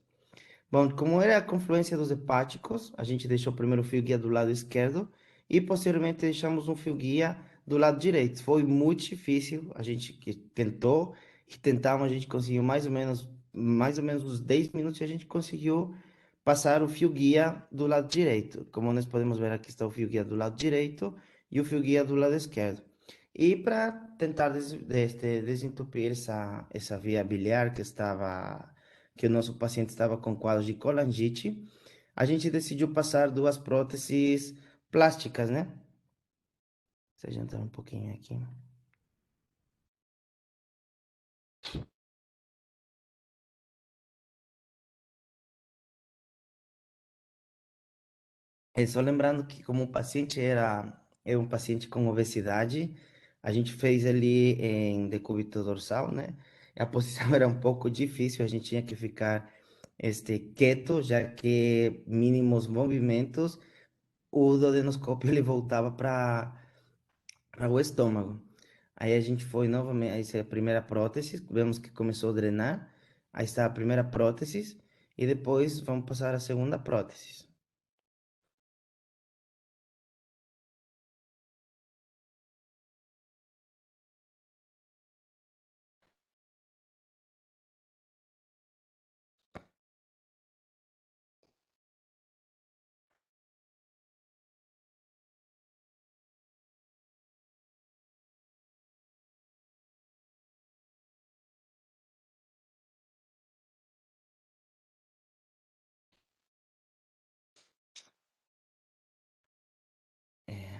Bom, como era a confluência dos hepáticos, a gente deixou primeiro o fio guia do lado esquerdo e posteriormente deixamos um fio guia do lado direito. Foi muito difícil, a gente que tentou e tentamos, a gente conseguiu mais ou menos uns 10 minutos e a gente conseguiu passar o fio guia do lado direito. Como nós podemos ver, aqui está o fio guia do lado direito e o fio guia do lado esquerdo. E para tentar desentupir essa via biliar que o nosso paciente estava com quadros de colangite, a gente decidiu passar duas próteses plásticas, né? Deixa eu entrar um pouquinho aqui. Só lembrando que como o paciente é um paciente com obesidade, a gente fez ele em decúbito dorsal, né? A posição era um pouco difícil, a gente tinha que ficar quieto, já que mínimos movimentos, o duodenoscópio ele voltava para o estômago. Aí a gente foi novamente, aí essa é a primeira prótese, vemos que começou a drenar, aí está a primeira prótese, e depois vamos passar a segunda prótese.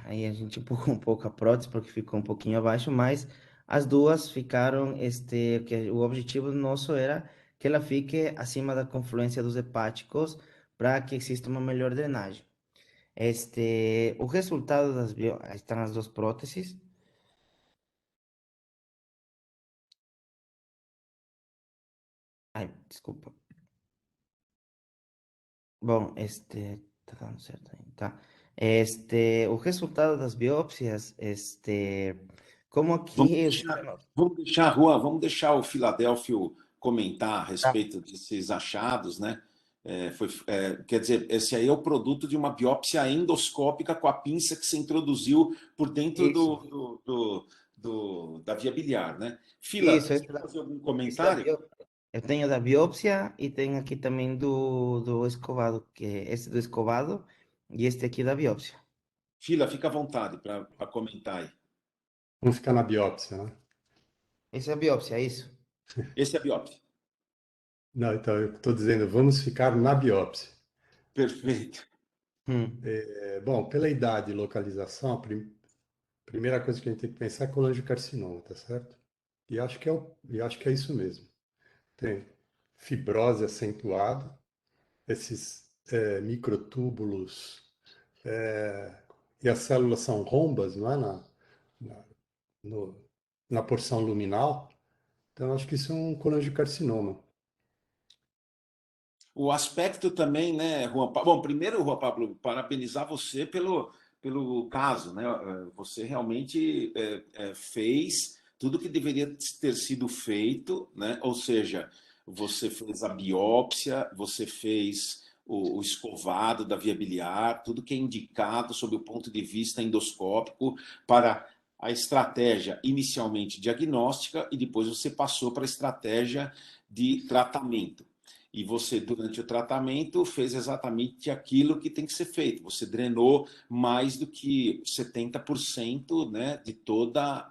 Aí a gente empurrou um pouco a prótese porque ficou um pouquinho abaixo, mas as duas ficaram, que o objetivo nosso era que ela fique acima da confluência dos hepáticos para que exista uma melhor drenagem. O resultado aí estão as duas próteses. Ai, desculpa. Bom, tá dando certo aí, tá? O resultado das biópsias, como Vamos aqui, deixar, vamos deixar, Juan, vamos deixar o Filadélfio comentar a tá, respeito desses achados, né? Quer dizer, esse aí é o produto de uma biópsia endoscópica com a pinça que se introduziu por dentro isso, da via biliar, né? Fila, isso, você quer fazer algum esse da comentário? eu tenho da biópsia e tenho aqui também do escovado, que é esse do escovado e este aqui da biópsia. Fila, fica à vontade para comentar aí. Vamos ficar na biópsia, né? Esse é a biópsia, é isso? Esse é a biópsia. Não, então eu estou dizendo, vamos ficar na biópsia. Perfeito. Bom, pela idade e localização, primeira coisa que a gente tem que pensar é colangiocarcinoma, tá certo? E acho que é isso mesmo. Tem fibrose acentuada, esses microtúbulos, e as células são rombas, não é? Na, no- na porção luminal. Então, acho que isso é um colangiocarcinoma. O aspecto também, né, Juan Pablo? Bom, primeiro, Juan Pablo, parabenizar você pelo caso, né? Você realmente fez tudo que deveria ter sido feito, né? Ou seja, você fez a biópsia, você fez o escovado da via biliar, tudo que é indicado sob o ponto de vista endoscópico para a estratégia inicialmente diagnóstica e depois você passou para a estratégia de tratamento. E você, durante o tratamento, fez exatamente aquilo que tem que ser feito. Você drenou mais do que 70%, né, de toda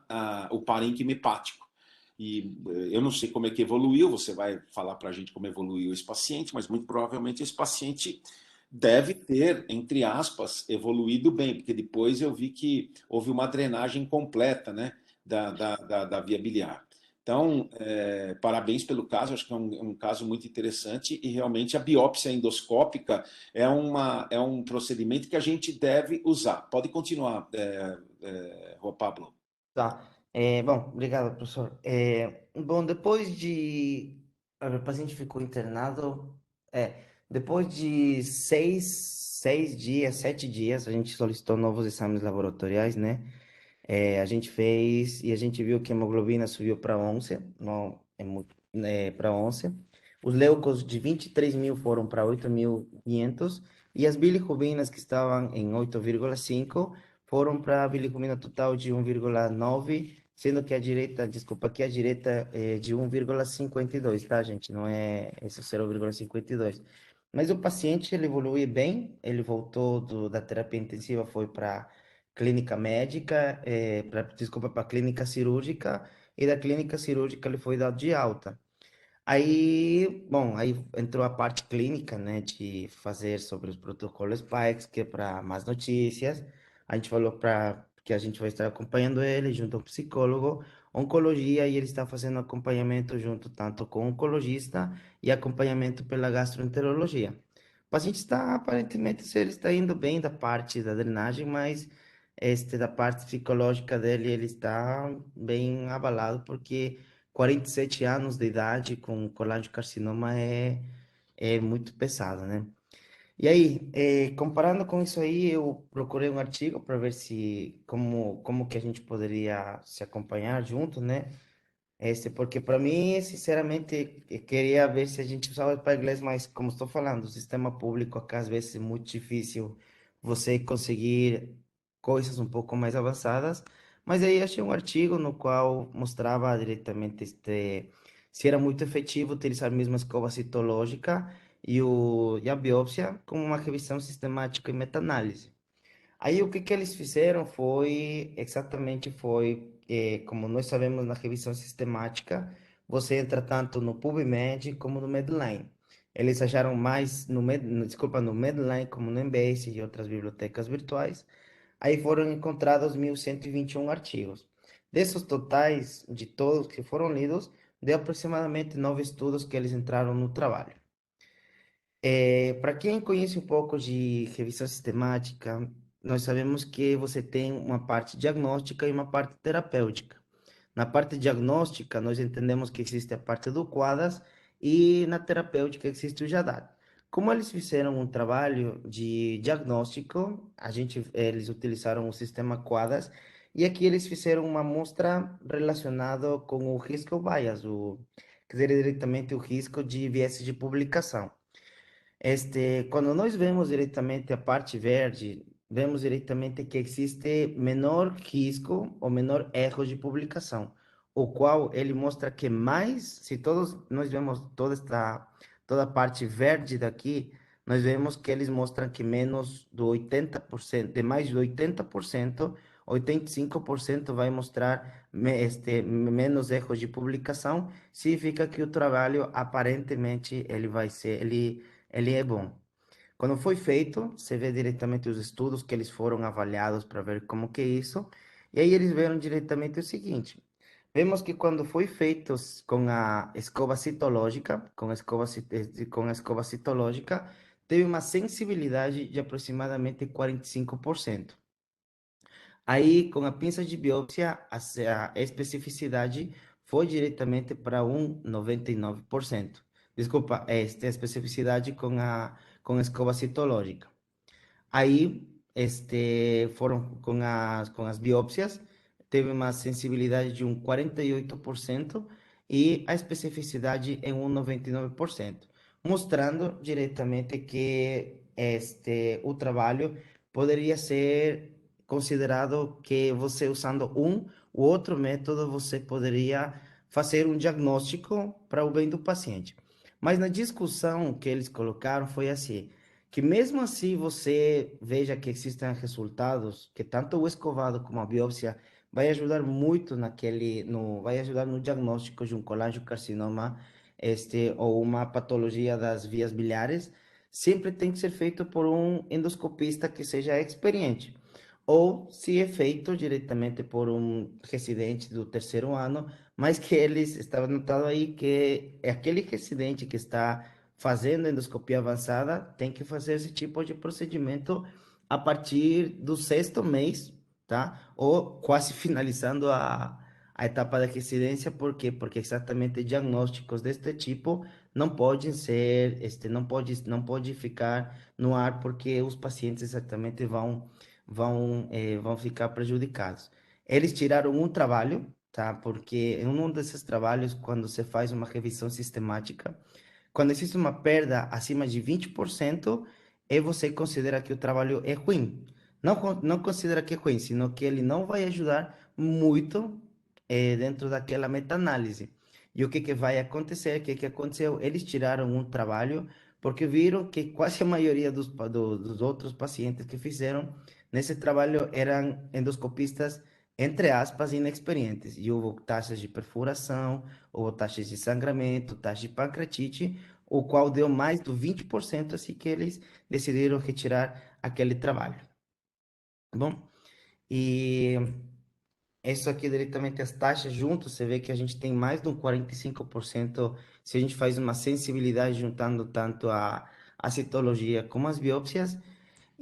o parênquima hepático. E eu não sei como é que evoluiu, você vai falar para a gente como evoluiu esse paciente, mas muito provavelmente esse paciente deve ter, entre aspas, evoluído bem, porque depois eu vi que houve uma drenagem completa, né, da via biliar. Então, parabéns pelo caso, acho que é um caso muito interessante e realmente a biópsia endoscópica é um procedimento que a gente deve usar. Pode continuar, Juan Pablo. Tá. Bom, obrigado, professor. Bom, depois de... O paciente ficou internado... depois de 6 dias, 7 dias, a gente solicitou novos exames laboratoriais, né? A gente fez e a gente viu que a hemoglobina subiu para 11, não, para 11. Os leucos de 23.000 foram para 8.500 e as bilirrubinas que estavam em 8,5 foram para a bilirrubina total de 1,9, sendo que a direita, desculpa, que a direita é de 1,52, tá, gente? Não é esse 0,52. Mas o paciente, ele evoluiu bem, ele voltou da terapia intensiva, foi para clínica médica, desculpa, para clínica cirúrgica, e da clínica cirúrgica ele foi dado de alta. Aí, bom, aí entrou a parte clínica, né, de fazer sobre os protocolos PAEX, que é para mais notícias. A gente falou para que a gente vai estar acompanhando ele junto ao psicólogo, oncologia, e ele está fazendo acompanhamento junto tanto com o oncologista e acompanhamento pela gastroenterologia. O paciente está, aparentemente, ele está indo bem da parte da drenagem, mas da parte psicológica dele, ele está bem abalado, porque 47 anos de idade com colangiocarcinoma é muito pesado, né? E aí, comparando com isso aí, eu procurei um artigo para ver se como que a gente poderia se acompanhar junto, né? Porque para mim, sinceramente, eu queria ver se a gente usava para inglês, mas como estou falando, o sistema público acá às vezes é muito difícil você conseguir coisas um pouco mais avançadas. Mas aí achei um artigo no qual mostrava diretamente se era muito efetivo utilizar a mesma escova citológica e a biópsia como uma revisão sistemática e meta-análise. Aí o que que eles fizeram como nós sabemos na revisão sistemática, você entra tanto no PubMed como no Medline. Eles acharam mais no Medline como no Embase e outras bibliotecas virtuais. Aí foram encontrados 1.121 artigos. Desses totais, de todos que foram lidos, deu aproximadamente 9 estudos que eles entraram no trabalho. Para quem conhece um pouco de revisão sistemática, nós sabemos que você tem uma parte diagnóstica e uma parte terapêutica. Na parte diagnóstica, nós entendemos que existe a parte do Quadas e na terapêutica existe o Jadad. Como eles fizeram um trabalho de diagnóstico, eles utilizaram o sistema Quadas e aqui eles fizeram uma amostra relacionada com o risco bias, quer dizer, diretamente o risco de viés de publicação. Quando nós vemos diretamente a parte verde, vemos diretamente que existe menor risco ou menor erro de publicação, o qual ele mostra que mais, se todos nós vemos toda a parte verde daqui, nós vemos que eles mostram que menos do 80%, de mais de 80%, 85% vai mostrar menos erros de publicação, significa que o trabalho aparentemente ele é bom. Quando foi feito, você vê diretamente os estudos que eles foram avaliados para ver como que é isso, e aí eles viram diretamente o seguinte: vemos que quando foi feito com a escova citológica, com a escova citológica, teve uma sensibilidade de aproximadamente 45%. Aí, com a pinça de biópsia, a especificidade foi diretamente para 99%. Desculpa, a especificidade com a escova citológica. Aí, foram com as biópsias, teve uma sensibilidade de 48% e a especificidade em 99%, mostrando diretamente que o trabalho poderia ser considerado que você usando o outro método, você poderia fazer um diagnóstico para o bem do paciente. Mas na discussão que eles colocaram foi assim: que mesmo assim você veja que existem resultados, que tanto o escovado como a biópsia vai ajudar muito vai ajudar no diagnóstico de um colangiocarcinoma, ou uma patologia das vias biliares, sempre tem que ser feito por um endoscopista que seja experiente. Ou se é feito diretamente por um residente do terceiro ano, mas que eles, estava notado aí que é aquele residente que está fazendo endoscopia avançada tem que fazer esse tipo de procedimento a partir do sexto mês, tá? Ou quase finalizando a etapa da residência, por quê? Porque exatamente diagnósticos deste tipo não podem ser, não pode ficar no ar, porque os pacientes exatamente vão ficar prejudicados. Eles tiraram um trabalho, tá? Porque em um desses trabalhos, quando você faz uma revisão sistemática, quando existe uma perda acima de 20%, você considera que o trabalho é ruim. Não considera que é ruim, sino que ele não vai ajudar muito dentro daquela meta-análise. E o que vai acontecer? O que aconteceu? Eles tiraram um trabalho porque viram que quase a maioria dos outros pacientes que fizeram nesse trabalho eram endoscopistas, entre aspas, inexperientes. E houve taxas de perfuração, houve taxas de sangramento, taxa de pancreatite, o qual deu mais do 20%, assim que eles decidiram retirar aquele trabalho. Bom, e isso aqui diretamente as taxas juntos, você vê que a gente tem mais de um 45% se a gente faz uma sensibilidade juntando tanto a citologia como as biópsias.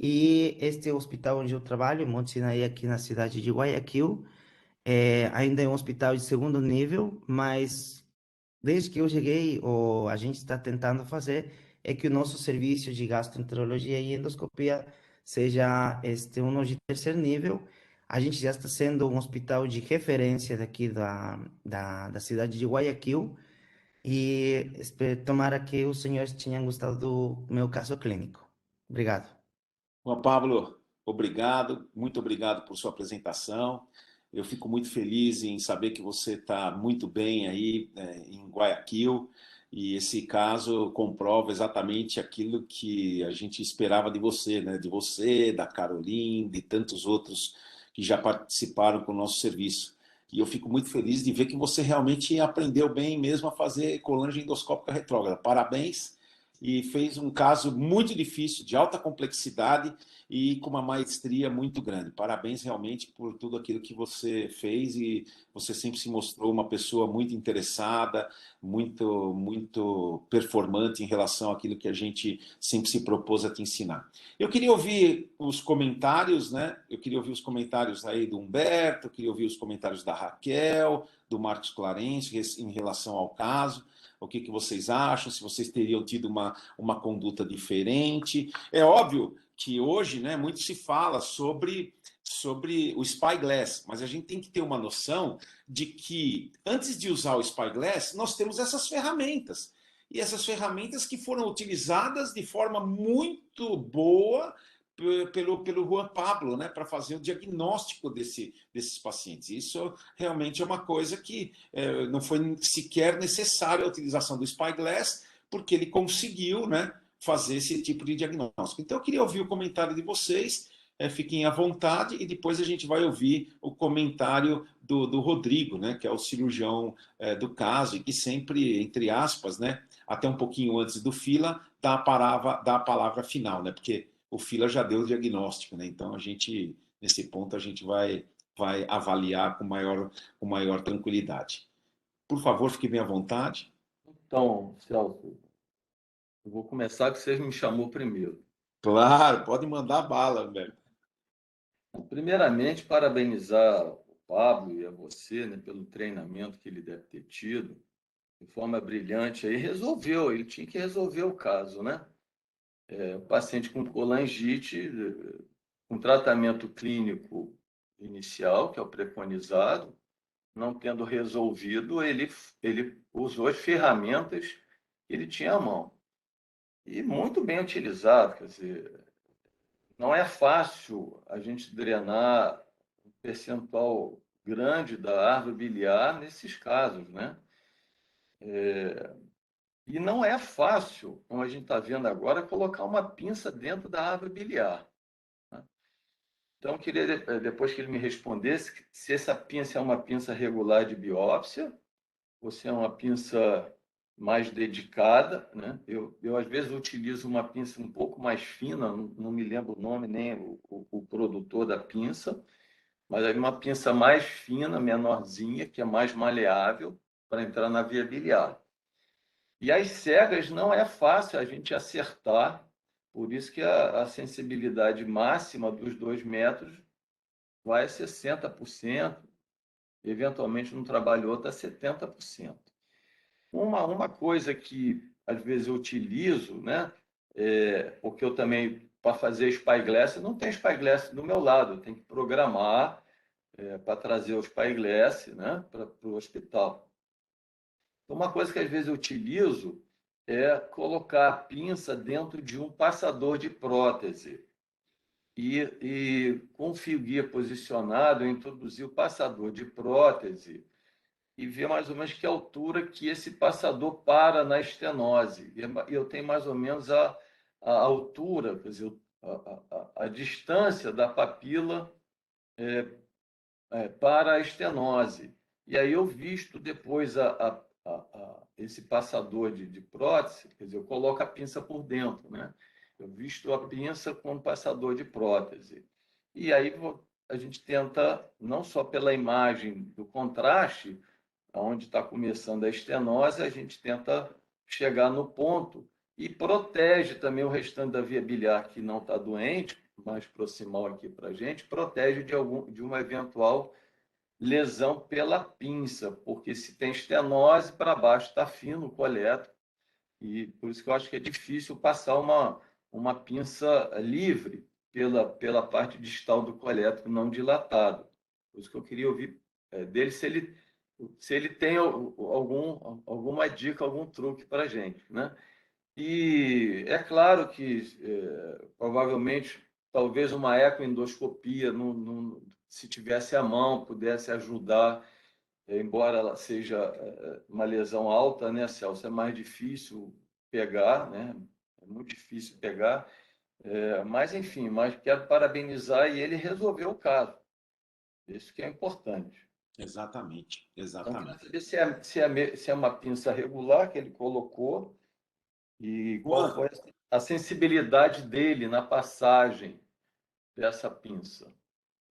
E este hospital onde eu trabalho, Monte Sinaí, aqui na cidade de Guayaquil, ainda é um hospital de segundo nível, mas desde que eu cheguei, a gente está tentando fazer é que o nosso serviço de gastroenterologia e endoscopia seja um de terceiro nível. A gente já está sendo um hospital de referência daqui da cidade de Guayaquil e tomara que os senhores tenham gostado do meu caso clínico. Obrigado. Juan Pablo, obrigado, muito obrigado por sua apresentação. Eu fico muito feliz em saber que você está muito bem aí em Guayaquil, e esse caso comprova exatamente aquilo que a gente esperava de você, né? De você, da Caroline, de tantos outros que já participaram com o nosso serviço. E eu fico muito feliz de ver que você realmente aprendeu bem mesmo a fazer colangem endoscópica retrógrada. Parabéns! E fez um caso muito difícil, de alta complexidade e com uma maestria muito grande. Parabéns realmente por tudo aquilo que você fez, e você sempre se mostrou uma pessoa muito interessada, muito performante em relação àquilo que a gente sempre se propôs a te ensinar. Eu queria ouvir os comentários, né? Eu queria ouvir os comentários aí do Humberto, eu queria ouvir os comentários da Raquel, do Marcos Clarence em relação ao caso. O que vocês acham, se vocês teriam tido uma conduta diferente. É óbvio que hoje, né, muito se fala sobre o Spyglass, mas a gente tem que ter uma noção de que, antes de usar o Spyglass, nós temos essas ferramentas. E essas ferramentas que foram utilizadas de forma muito boa pelo Juan Pablo, né, para fazer o diagnóstico desses pacientes. Isso realmente é uma coisa que não foi sequer necessária a utilização do Spyglass, porque ele conseguiu, né, fazer esse tipo de diagnóstico. Então, eu queria ouvir o comentário de vocês, fiquem à vontade, e depois a gente vai ouvir o comentário do Rodrigo, né, que é o cirurgião do caso, e que sempre, entre aspas, né, até um pouquinho antes do fila, dá a palavra final, né, porque o fila já deu o diagnóstico, né, então nesse ponto, a gente vai avaliar com maior tranquilidade. Por favor, fique bem à vontade. Então, Celso, eu vou começar que você me chamou primeiro. Claro, pode mandar bala, velho. Primeiramente, parabenizar o Pablo e a você, né, pelo treinamento que ele deve ter tido, de forma brilhante. Aí resolveu, ele tinha que resolver o caso, né? O paciente com colangite, com tratamento clínico inicial, que é o preconizado, não tendo resolvido, ele usou as ferramentas que ele tinha à mão. E muito bem utilizado, quer dizer, não é fácil a gente drenar um percentual grande da árvore biliar nesses casos, né? E não é fácil, como a gente está vendo agora, colocar uma pinça dentro da árvore biliar. Né? Então, eu queria, depois que ele me respondesse, se essa pinça é uma pinça regular de biópsia, ou se é uma pinça mais dedicada, né? Eu às vezes utilizo uma pinça um pouco mais fina, não me lembro o nome nem o produtor da pinça, mas aí uma pinça mais fina, menorzinha, que é mais maleável para entrar na via biliar. E as cegas não é fácil a gente acertar, por isso que a sensibilidade máxima dos 2 metros vai a 60%, eventualmente no trabalho outro a 70%. Uma coisa que às vezes eu utilizo, né, porque eu também, para fazer spyglass, não tem spyglass do meu lado, eu tenho que programar para trazer o spyglass, né, para o hospital. Então, uma coisa que às vezes eu utilizo é colocar a pinça dentro de um passador de prótese. E com o fio guia posicionado, eu introduzi o passador de prótese e ver mais ou menos que altura que esse passador para na estenose. E eu tenho mais ou menos a altura, quer dizer, a distância da papila para a estenose. E aí eu visto depois esse passador de prótese, quer dizer, eu coloco a pinça por dentro, né? Eu visto a pinça com o passador de prótese. E aí a gente tenta, não só pela imagem do contraste, onde está começando a estenose, a gente tenta chegar no ponto e protege também o restante da via biliar que não está doente, mais proximal aqui para a gente, protege de uma eventual lesão pela pinça, porque se tem estenose, para baixo está fino o coleto, e por isso que eu acho que é difícil passar uma pinça livre pela parte distal do coleto não dilatado. Por isso que eu queria ouvir dele se ele tem alguma dica, algum truque para a gente, né? E é claro que provavelmente talvez uma ecoendoscopia, se tivesse à mão, pudesse ajudar, embora ela seja uma lesão alta, né, Celso? É mais difícil pegar, né? É muito difícil pegar. Mas, enfim, mas quero parabenizar e ele resolveu o caso. Isso que é importante. Exatamente, Então, exatamente. quero saber se é uma pinça regular que ele colocou e qual Juan, foi a sensibilidade dele na passagem dessa pinça.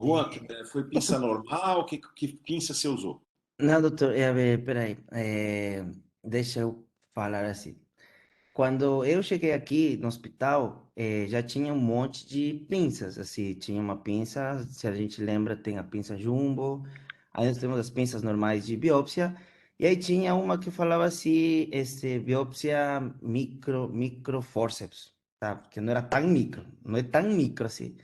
Juan, foi pinça normal? Que pinça você usou? Não, doutor, peraí, deixa eu falar assim. Quando eu cheguei aqui no hospital, já tinha um monte de pinças, assim, tinha uma pinça, se a gente lembra, tem a pinça jumbo, aí nós temos as pinças normais de biópsia, e aí tinha uma que falava assim, biópsia microforceps, tá? Que não era tão micro, não é tão micro assim,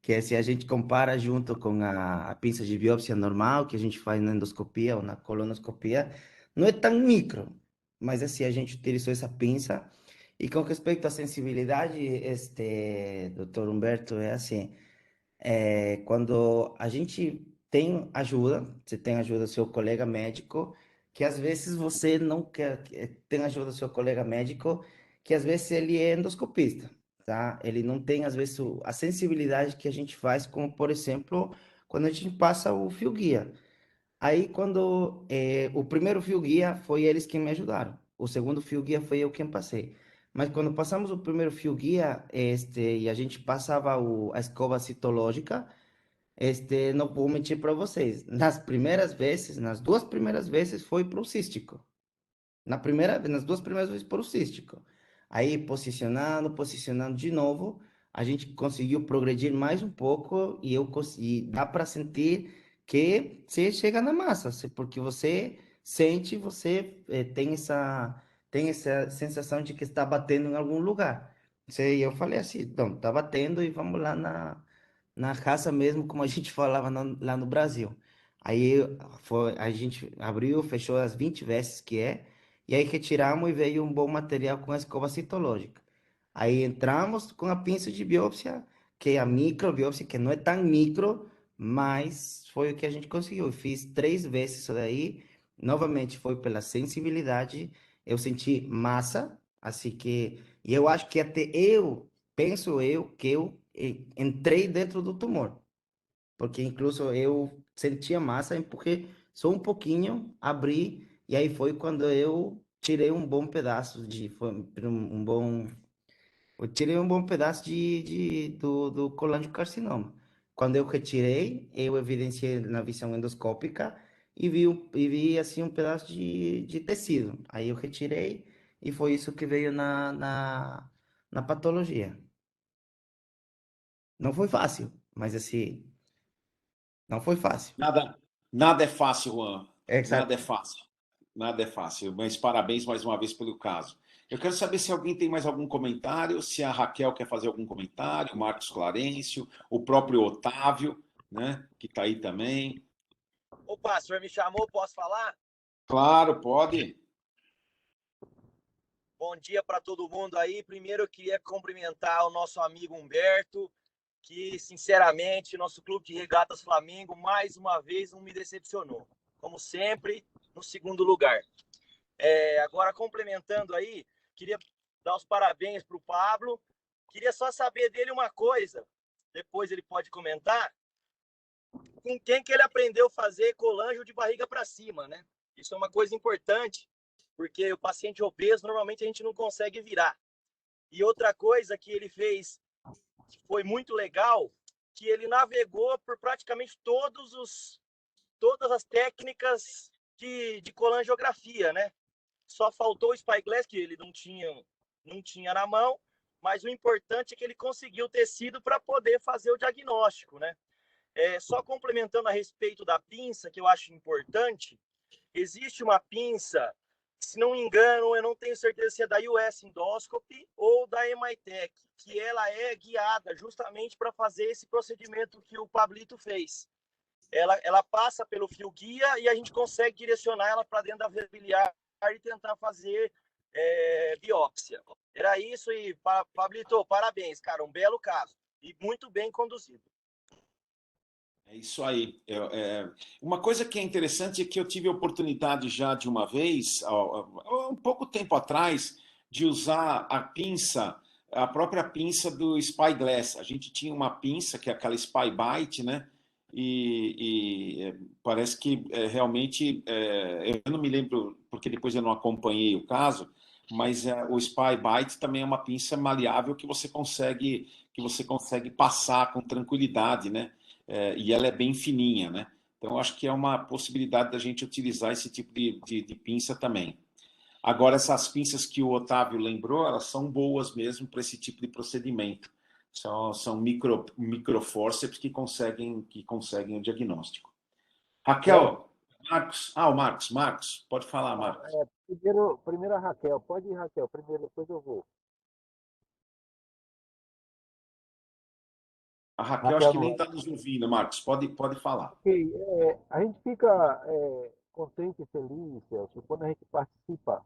que se a gente compara junto com a pinça de biópsia normal, que a gente faz na endoscopia ou na colonoscopia, não é tão micro, mas assim, a gente utilizou essa pinça. E com respeito à sensibilidade, doutor Humberto, é assim, quando a gente tem ajuda, você tem ajuda do seu colega médico, que às vezes você não quer, tem ajuda do seu colega médico, que às vezes ele é endoscopista, tá? Ele não tem, às vezes, a sensibilidade que a gente faz, como, por exemplo, quando a gente passa o fio guia. Aí, quando o primeiro fio guia foi eles que me ajudaram. O segundo fio guia foi eu quem passei. Mas quando passamos o primeiro fio guia, e a gente passava a escova citológica, não vou mentir para vocês. Nas primeiras vezes, nas duas primeiras vezes, foi pro cístico. Nas duas primeiras vezes por cístico. Aí, posicionando de novo, a gente conseguiu progredir mais um pouco e eu consegui, dá para sentir que você chega na massa, porque você sente, você tem essa sensação de que está batendo em algum lugar. Eu falei assim, então, tá batendo e vamos lá na raça mesmo, como a gente falava lá no Brasil. Aí a gente abriu, fechou as 20 vestes que é, e aí retiramos e veio um bom material com a escova citológica. Aí entramos com a pinça de biópsia, que é a microbiópsia, que não é tão micro, mas foi o que a gente conseguiu. Eu fiz 3 vezes isso daí. Novamente foi pela sensibilidade. Eu senti massa, assim que. E eu acho que até penso eu, que eu entrei dentro do tumor. Porque incluso eu sentia massa, empurrei só um pouquinho, abri, e aí foi quando eu tirei um bom pedaço eu tirei um bom pedaço do colangiocarcinoma. Quando eu retirei, eu evidenciei na visão endoscópica e vi assim um pedaço de tecido. Aí eu retirei e foi isso que veio na patologia. Não foi fácil, mas assim, não foi fácil. Nada é fácil, Juan. Nada é Exato. fácil. Nada é fácil. Mas parabéns mais uma vez pelo caso. Eu quero saber se alguém tem mais algum comentário, se a Raquel quer fazer algum comentário, o Marcos Clarencio, o próprio Otávio, né, que está aí também. Opa, o senhor me chamou, posso falar? Claro, pode. Bom dia para todo mundo aí. Primeiro eu queria cumprimentar o nosso amigo Humberto, que sinceramente, nosso clube de regatas Flamengo mais uma vez não me decepcionou. Como sempre, no segundo lugar. Agora complementando aí, queria dar os parabéns para o Pablo. Queria só saber dele uma coisa, depois ele pode comentar, com quem que ele aprendeu a fazer colanjo de barriga para cima, né? Isso é uma coisa importante, porque o paciente obeso normalmente a gente não consegue virar. E outra coisa que ele fez que foi muito legal, que ele navegou por praticamente todas as técnicas de colangiografia, né? Só faltou o Spyglass, que ele não tinha na mão, mas o importante é que ele conseguiu tecido para poder fazer o diagnóstico, né? Só complementando a respeito da pinça, que eu acho importante, existe uma pinça, se não me engano, eu não tenho certeza se é da US Endoscopy ou da MITech, que ela é guiada justamente para fazer esse procedimento que o Pablito fez. Ela passa pelo fio guia e a gente consegue direcionar ela para dentro da veia biliar e tentar fazer biópsia. Era isso e, Pablito, parabéns, cara, um belo caso e muito bem conduzido. É isso aí. Uma coisa que é interessante é que eu tive a oportunidade já de uma vez, um pouco tempo atrás, de usar a pinça, a própria pinça do Spyglass. A gente tinha uma pinça, que é aquela Spybite, né? Parece que realmente, eu não me lembro, porque depois eu não acompanhei o caso, mas o Spybite também é uma pinça maleável que você consegue passar com tranquilidade, né? E ela é bem fininha, né? Então, acho que é uma possibilidade da gente utilizar esse tipo de pinça também. Agora, essas pinças que o Otávio lembrou, elas são boas mesmo para esse tipo de procedimento. São microforceps que conseguem o diagnóstico. Raquel, Marcos. O Marcos, pode falar, Marcos. Primeiro a Raquel. Pode ir, Raquel. Primeiro, depois eu vou. A Raquel acho Raquel que não. nem está nos ouvindo, Marcos. Pode falar. Ok. A gente fica contente e feliz, Celso, quando a gente participa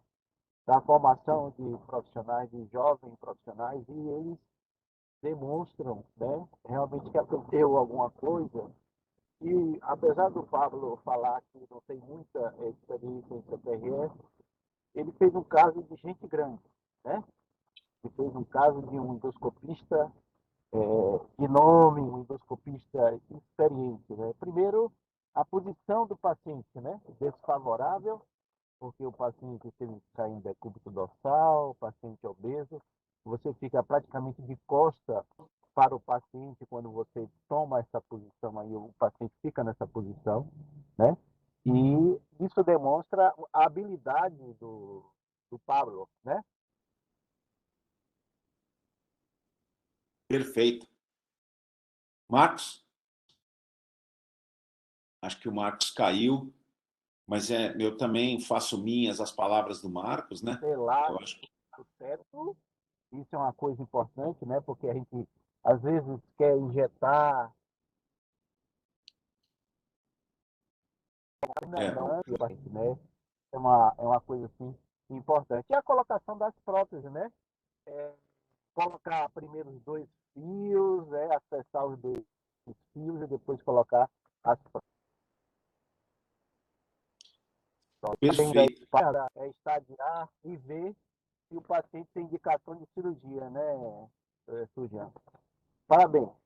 da formação de profissionais, de jovens profissionais, e eles demonstram, né, realmente que aprendeu alguma coisa. E apesar do Pablo falar que não tem muita experiência em CPRS, ele fez um caso de gente grande, né? Ele fez um caso de um endoscopista de nome, um endoscopista experiente, né? Primeiro, a posição do paciente, né? Desfavorável, porque o paciente teve que cair em decúbito dorsal, o paciente obeso, você fica praticamente de costa para o paciente quando você toma essa posição aí, o paciente fica nessa posição, né? E isso demonstra a habilidade do Pablo, né? Perfeito. Marcos? Acho que o Marcos caiu, mas eu também faço minhas as palavras do Marcos, né? Lá, Eu acho que certo, isso é uma coisa importante, né? Porque a gente às vezes quer injetar não, né? É uma coisa assim importante. E a colocação das próteses, né? Colocar primeiro os dois fios, acessar os dois fios e depois colocar as próteses. perfeito. Para estadiar e ver se o paciente tem indicação de cirurgia, né, Sujão? Parabéns. Sim,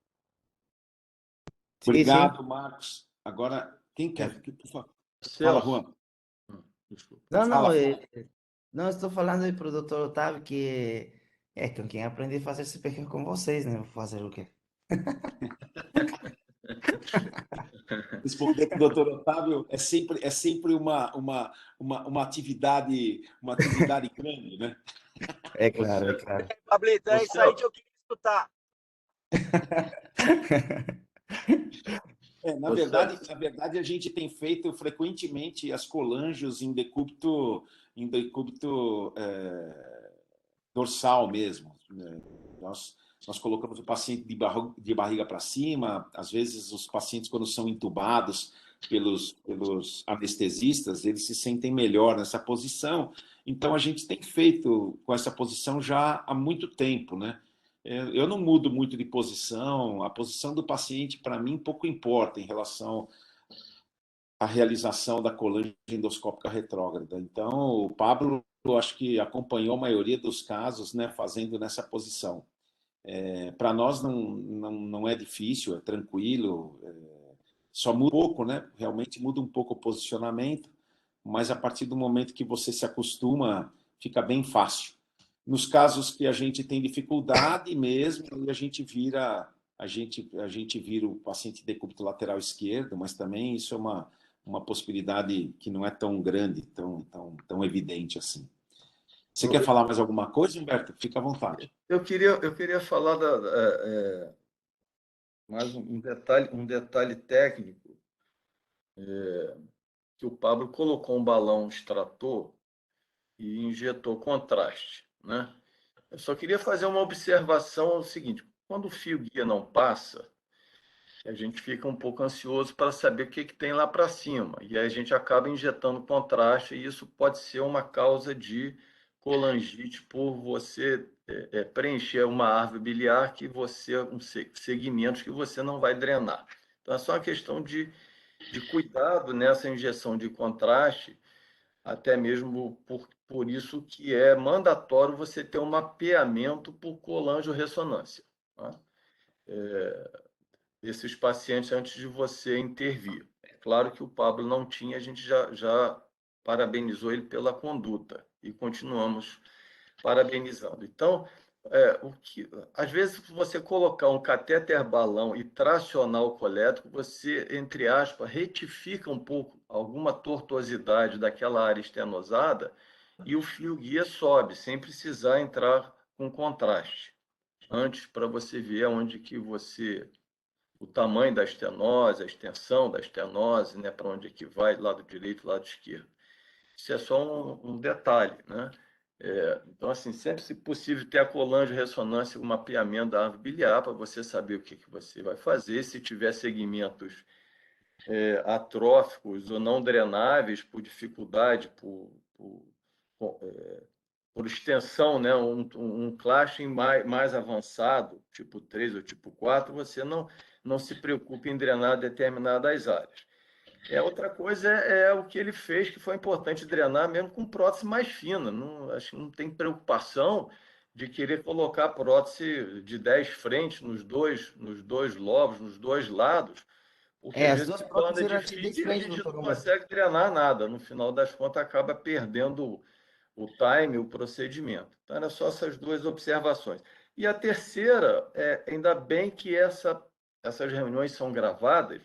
sim. Obrigado, Marcos. Agora, quem quer? Fala, Celso. Juan. Desculpa. Não, Fala. Não, estou falando aí pro doutor Otávio que é com quem aprendi a fazer CPQ com vocês, né? Vou fazer o quê? Responder para o doutor Otávio é sempre uma atividade grande, né? É claro, é Você, claro. Pablito, é você, isso aí que eu queria escutar. você, Na verdade, a gente tem feito frequentemente as colanges em decúbito dorsal mesmo, né? Nós colocamos o paciente de barriga para cima, às vezes os pacientes, quando são intubados pelos anestesistas, eles se sentem melhor nessa posição. Então, a gente tem feito com essa posição já há muito tempo, né? Eu não mudo muito de posição, a posição do paciente, para mim, pouco importa em relação à realização da colange endoscópica retrógrada. Então, o Pablo, eu acho que acompanhou a maioria dos casos, né, fazendo nessa posição. Para nós não é difícil, é tranquilo, só muda um pouco, né? Realmente muda um pouco o posicionamento, mas a partir do momento que você se acostuma, fica bem fácil. Nos casos que a gente tem dificuldade mesmo, a gente vira o paciente decúbito lateral esquerdo, mas também isso é uma possibilidade que não é tão grande, tão evidente assim. Você quer falar mais alguma coisa, Humberto? Fica à vontade. eu queria falar mais um detalhe técnico, que o Pablo colocou um balão extrator e injetou contraste, né? Eu só queria fazer uma observação, o seguinte: quando o fio guia não passa, a gente fica um pouco ansioso para saber o que tem lá para cima, e aí a gente acaba injetando contraste, e isso pode ser uma causa de colangite por você preencher uma árvore biliar segmentos que você não vai drenar. Então é só uma questão de cuidado nessa injeção de contraste, até mesmo por isso que é mandatório você ter um mapeamento por colangio-ressonância, tá? Esses pacientes antes de você intervir. É claro que o Pablo não tinha, a gente já parabenizou ele pela conduta e continuamos parabenizando. Então, às vezes, você colocar um catéter balão e tracionar o colétrico, você, entre aspas, retifica um pouco alguma tortuosidade daquela área estenosada e o fio guia sobe, sem precisar entrar com contraste. Antes, para você ver onde que o tamanho da estenose, a extensão da estenose, né, para onde é que vai, lado direito, lado esquerdo. Isso é só um detalhe, né? Então, assim, sempre se possível ter a colangio-ressonância, o mapeamento da árvore biliar, para você saber o que você vai fazer. Se tiver segmentos atróficos ou não drenáveis por dificuldade, por extensão, né? Um clustering mais avançado, tipo 3 ou tipo 4, você não se preocupe em drenar determinadas áreas. Outra coisa é o que ele fez, que foi importante drenar mesmo com prótese mais fina. Não, acho que não tem preocupação de querer colocar prótese de 10 frentes nos dois lobos, nos dois lados, porque às As vezes duas se próteses torna eram de difícil e a frente, gente doutor não Roberto. consegue drenar nada. No final das contas, acaba perdendo o time, o procedimento. Então, eram só essas duas observações. E a terceira, ainda bem que essas reuniões são gravadas,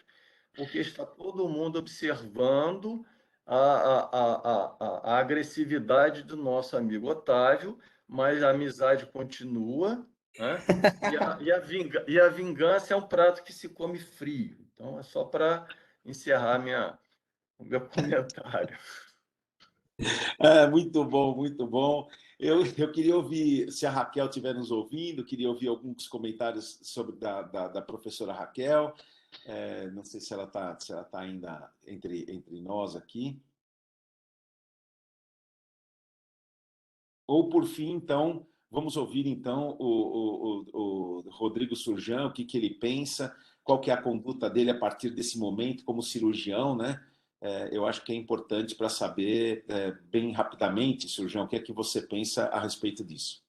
porque está todo mundo observando a agressividade do nosso amigo Otávio, mas a amizade continua, né? E a vingança é um prato que se come frio. Então, é só para encerrar o meu comentário. Muito bom, muito bom. Eu queria ouvir, se a Raquel estiver nos ouvindo, queria ouvir alguns comentários sobre da professora Raquel. Não sei se ela está ainda entre nós aqui. Ou, por fim, então, vamos ouvir então o Rodrigo Surjan, o que ele pensa, qual que é a conduta dele a partir desse momento como cirurgião, né? Eu acho que é importante para saber bem rapidamente, Surjan, o que é que você pensa a respeito disso.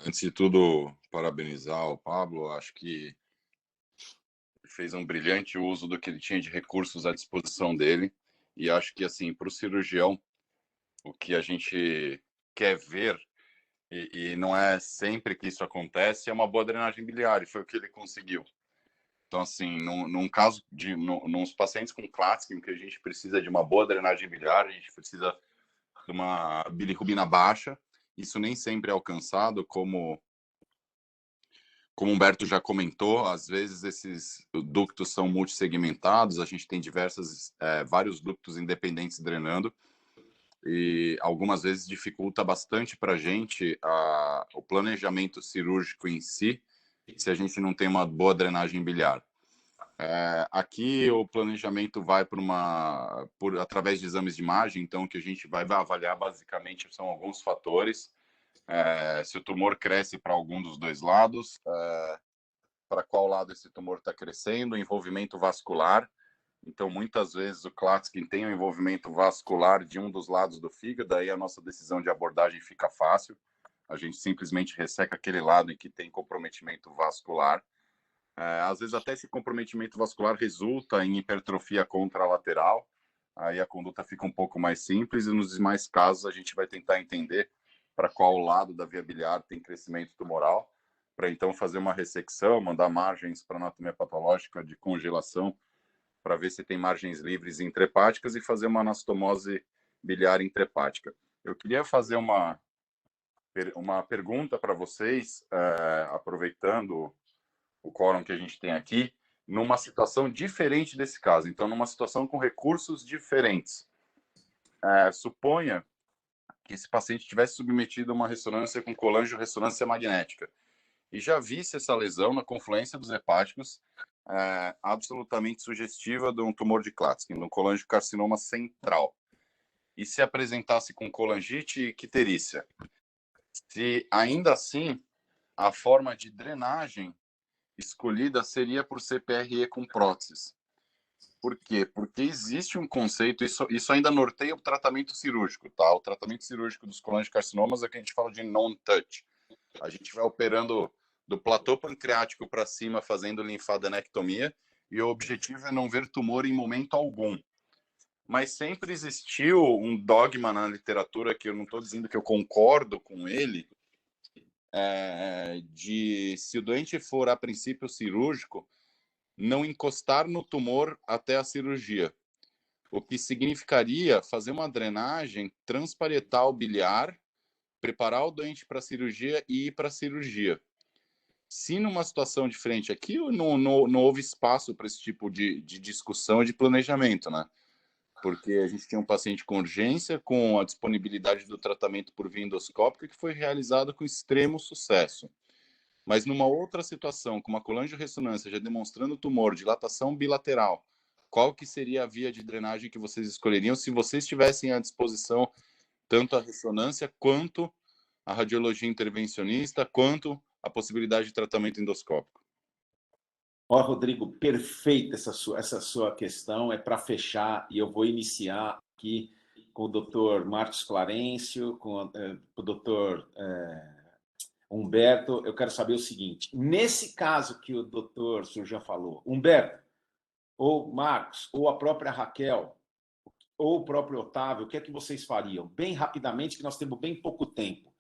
Antes de tudo, parabenizar o Pablo. Acho que ele fez um brilhante uso do que ele tinha de recursos à disposição dele, e acho que, assim, para o cirurgião, o que a gente quer ver, e não é sempre que isso acontece, é uma boa drenagem biliar, e foi o que ele conseguiu. Então, assim, num caso nos pacientes com Klatskin, que a gente precisa de uma boa drenagem biliar, a gente precisa de uma bilirrubina baixa, isso nem sempre é alcançado, como o Humberto já comentou, às vezes esses ductos são multissegmentados, a gente tem vários ductos independentes drenando, e algumas vezes dificulta bastante para a gente o planejamento cirúrgico em si, se a gente não tem uma boa drenagem biliar. Aqui o planejamento vai através de exames de imagem, então o que a gente vai avaliar basicamente são alguns fatores, se o tumor cresce para algum dos dois lados, para qual lado esse tumor está crescendo, envolvimento vascular. Então, muitas vezes o Klatskin tem um envolvimento vascular de um dos lados do fígado, daí a nossa decisão de abordagem fica fácil. A gente simplesmente resseca aquele lado em que tem comprometimento vascular. Às vezes até esse comprometimento vascular resulta em hipertrofia contralateral, aí a conduta fica um pouco mais simples, e nos demais casos a gente vai tentar entender para qual lado da via biliar tem crescimento tumoral, para então fazer uma ressecção, mandar margens para anatomia patológica de congelação, para ver se tem margens livres intrahepáticas, e fazer uma anastomose biliar intrahepática. Eu queria fazer uma pergunta para vocês, aproveitando o quórum que a gente tem aqui, numa situação diferente desse caso. Então, numa situação com recursos diferentes. Suponha que esse paciente tivesse submetido a uma ressonância com colangio-ressonância magnética e já visse essa lesão na confluência dos hepáticos, absolutamente sugestiva de um tumor de Klatskin, de um colangiocarcinoma central, e se apresentasse com colangite e icterícia. Se ainda assim a forma de drenagem escolhida seria por CPRE com próteses. Por quê? Porque existe um conceito, isso ainda norteia o tratamento cirúrgico, tá? O tratamento cirúrgico dos colangiocarcinomas é que a gente fala de non-touch. A gente vai operando do platô pancreático para cima, fazendo linfadenectomia, e o objetivo é não ver tumor em momento algum. Mas sempre existiu um dogma na literatura, que eu não estou dizendo que eu concordo com ele, de se o doente for a princípio cirúrgico, não encostar no tumor até a cirurgia, o que significaria fazer uma drenagem transparietal biliar, preparar o doente para a cirurgia e ir para a cirurgia. Se numa situação diferente aqui, não houve espaço para esse tipo de discussão e de planejamento, né? Porque a gente tinha um paciente com urgência, com a disponibilidade do tratamento por via endoscópica, que foi realizado com extremo sucesso. Mas numa outra situação, com uma colangio-ressonância já demonstrando tumor, dilatação bilateral, qual que seria a via de drenagem que vocês escolheriam se vocês tivessem à disposição tanto a ressonância quanto a radiologia intervencionista, quanto a possibilidade de tratamento endoscópico? Ó, Rodrigo, perfeita essa sua questão, é para fechar, e eu vou iniciar aqui com o doutor Marcos Clarencio, com o doutor Humberto. Eu quero saber o seguinte: nesse caso que o senhor já falou, Humberto, ou Marcos, ou a própria Raquel, ou o próprio Otávio, o que é que vocês fariam? Bem rapidamente, que nós temos bem pouco tempo.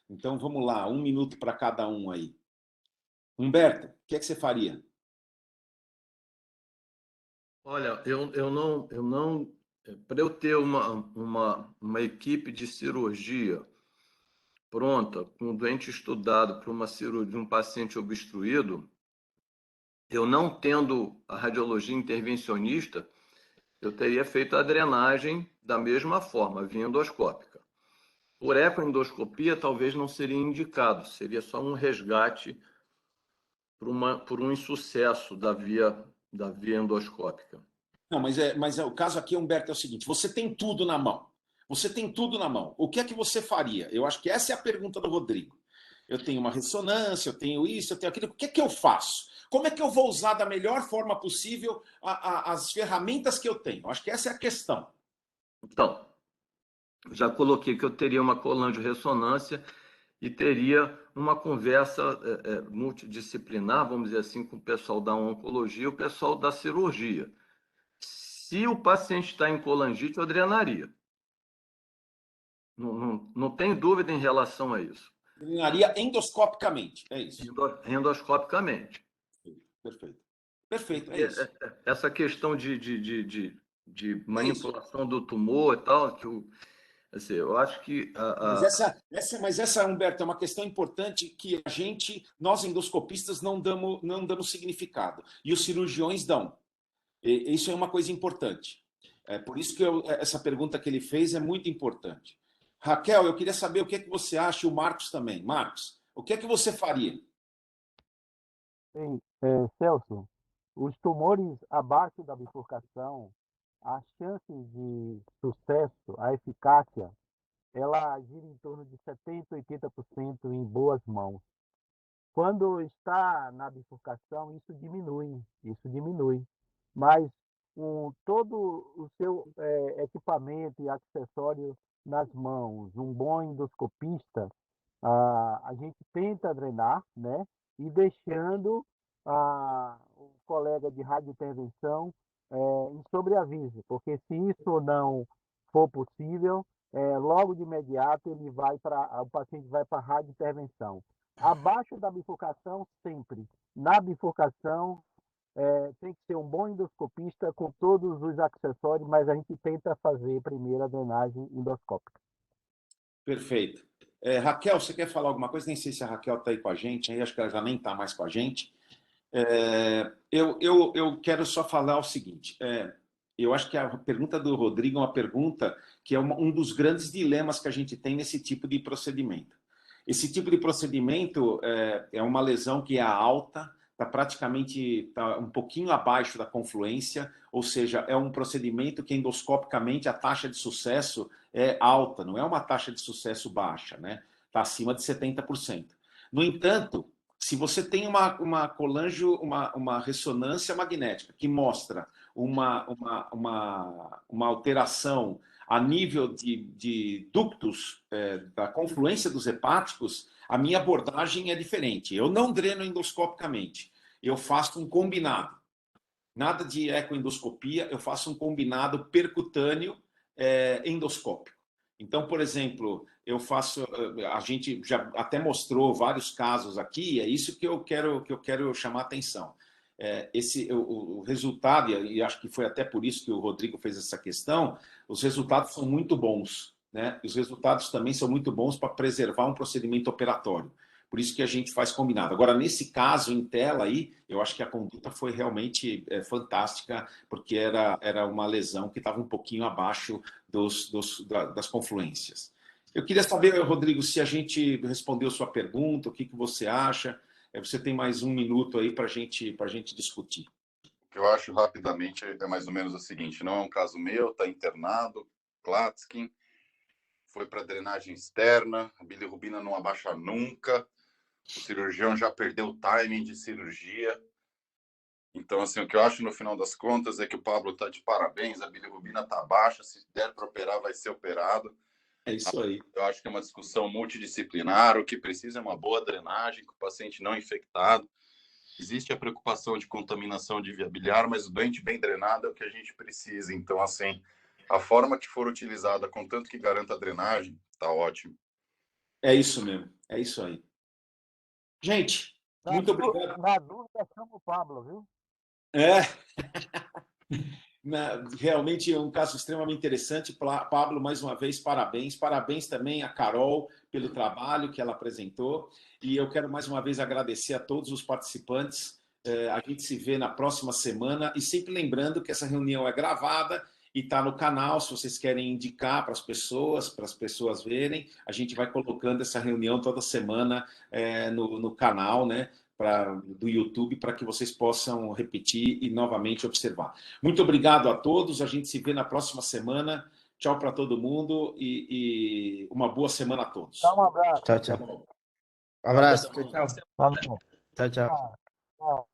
Então, vamos lá, 1 minuto para cada um aí. Humberto, o que é que você faria? Olha, eu não para eu ter uma equipe de cirurgia pronta, com o doente estudado para uma cirurgia de um paciente obstruído, eu não tendo a radiologia intervencionista, eu teria feito a drenagem da mesma forma, via endoscópica. Por ecoendoscopia, talvez não seria indicado, seria só um resgate por um insucesso da via endoscópica. Não, mas o caso aqui, Humberto, é o seguinte: você tem tudo na mão. Você tem tudo na mão. O que é que você faria? Eu acho que essa é a pergunta do Rodrigo. Eu tenho uma ressonância, eu tenho isso, eu tenho aquilo. O que é que eu faço? Como é que eu vou usar da melhor forma possível as ferramentas que eu tenho? Eu acho que essa é a questão. Então, já coloquei que eu teria uma colangio-ressonância e teria uma conversa multidisciplinar, vamos dizer assim, com o pessoal da oncologia e o pessoal da cirurgia. Se o paciente está em colangite, eu drenaria. não tem dúvida em relação a isso. Drenaria endoscopicamente, é isso. Endoscopicamente. Perfeito. Perfeito, é E isso. essa questão de manipulação do tumor e tal, assim, eu acho que... Mas essa, Humberto, é uma questão importante que nós endoscopistas, não damos significado. E os cirurgiões dão. E isso é uma coisa importante. Por isso que essa pergunta que ele fez é muito importante. Raquel, eu queria saber o que é que você acha, e o Marcos também. Marcos, o que é que você faria? Sim, Celso, os tumores abaixo da bifurcação, as chances de sucesso, a eficácia, ela gira em torno de 70%, 80% em boas mãos. Quando está na bifurcação, isso diminui. Mas todo o seu equipamento e acessório nas mãos, um bom endoscopista, a gente tenta drenar, né? E deixando o colega de radiointervenção em sobreaviso, porque se isso não for possível, logo de imediato o paciente vai para a radiointervenção. Abaixo da bifurcação, sempre. Na bifurcação, tem que ser um bom endoscopista com todos os acessórios, mas a gente tenta fazer primeiro a drenagem endoscópica. Perfeito. Raquel, você quer falar alguma coisa? Nem sei se a Raquel está aí com a gente, aí acho que ela já nem está mais com a gente. Eu quero só falar o seguinte, eu acho que a pergunta do Rodrigo é uma pergunta que é um dos grandes dilemas que a gente tem nesse tipo de procedimento. Esse tipo de procedimento é uma lesão que é alta, está praticamente um pouquinho abaixo da confluência, ou seja, é um procedimento que endoscopicamente a taxa de sucesso é alta, não é uma taxa de sucesso baixa, né? Está acima de 70%. No entanto, se você tem uma ressonância magnética que mostra uma alteração a nível de ductos da confluência dos hepáticos, a minha abordagem é diferente. Eu não dreno endoscopicamente, eu faço um combinado. Nada de ecoendoscopia, eu faço um combinado percutâneo endoscópico. Então, por exemplo, a gente já até mostrou vários casos aqui, é isso que eu quero chamar a atenção. O resultado, e acho que foi até por isso que o Rodrigo fez essa questão, os resultados são muito bons, né? Os resultados também são muito bons para preservar um procedimento operatório. Por isso que a gente faz combinado. Agora, nesse caso, em tela aí, eu acho que a conduta foi realmente fantástica, porque era uma lesão que estava um pouquinho abaixo das confluências. Eu queria saber, Rodrigo, se a gente respondeu sua pergunta, o que você acha. Você tem mais um minuto aí para a gente discutir. O que eu acho rapidamente é mais ou menos o seguinte: não é um caso meu, está internado, Klatskin, foi para drenagem externa, a bilirrubina não abaixa nunca, o cirurgião já perdeu o timing de cirurgia. Então, assim, o que eu acho no final das contas é que o Pablo está de parabéns, a bilirrubina está baixa, se der para operar, vai ser operado. É isso aí. Eu acho que é uma discussão multidisciplinar, o que precisa é uma boa drenagem, com o paciente não infectado. Existe a preocupação de contaminação de via biliar, mas o doente bem drenado é o que a gente precisa. Então, assim, a forma que for utilizada, contanto que garanta a drenagem, está ótimo. É isso mesmo, é isso aí. Gente, muito obrigado. Na dúvida, chama o Pablo, viu? Realmente é um caso extremamente interessante. Pablo, mais uma vez, parabéns. Parabéns também a Carol pelo trabalho que ela apresentou. E eu quero mais uma vez agradecer a todos os participantes. A gente se vê na próxima semana. E sempre lembrando que essa reunião é gravada e está no canal. Se vocês querem indicar para as pessoas verem, a gente vai colocando essa reunião toda semana no canal, né? Do YouTube, para que vocês possam repetir e novamente observar. Muito obrigado a todos, a gente se vê na próxima semana. Tchau para todo mundo e uma boa semana a todos. Tchau, um abraço. Tchau, tchau. Abraço. Tchau, tchau. Tchau, tchau. Tchau, tchau. Tchau.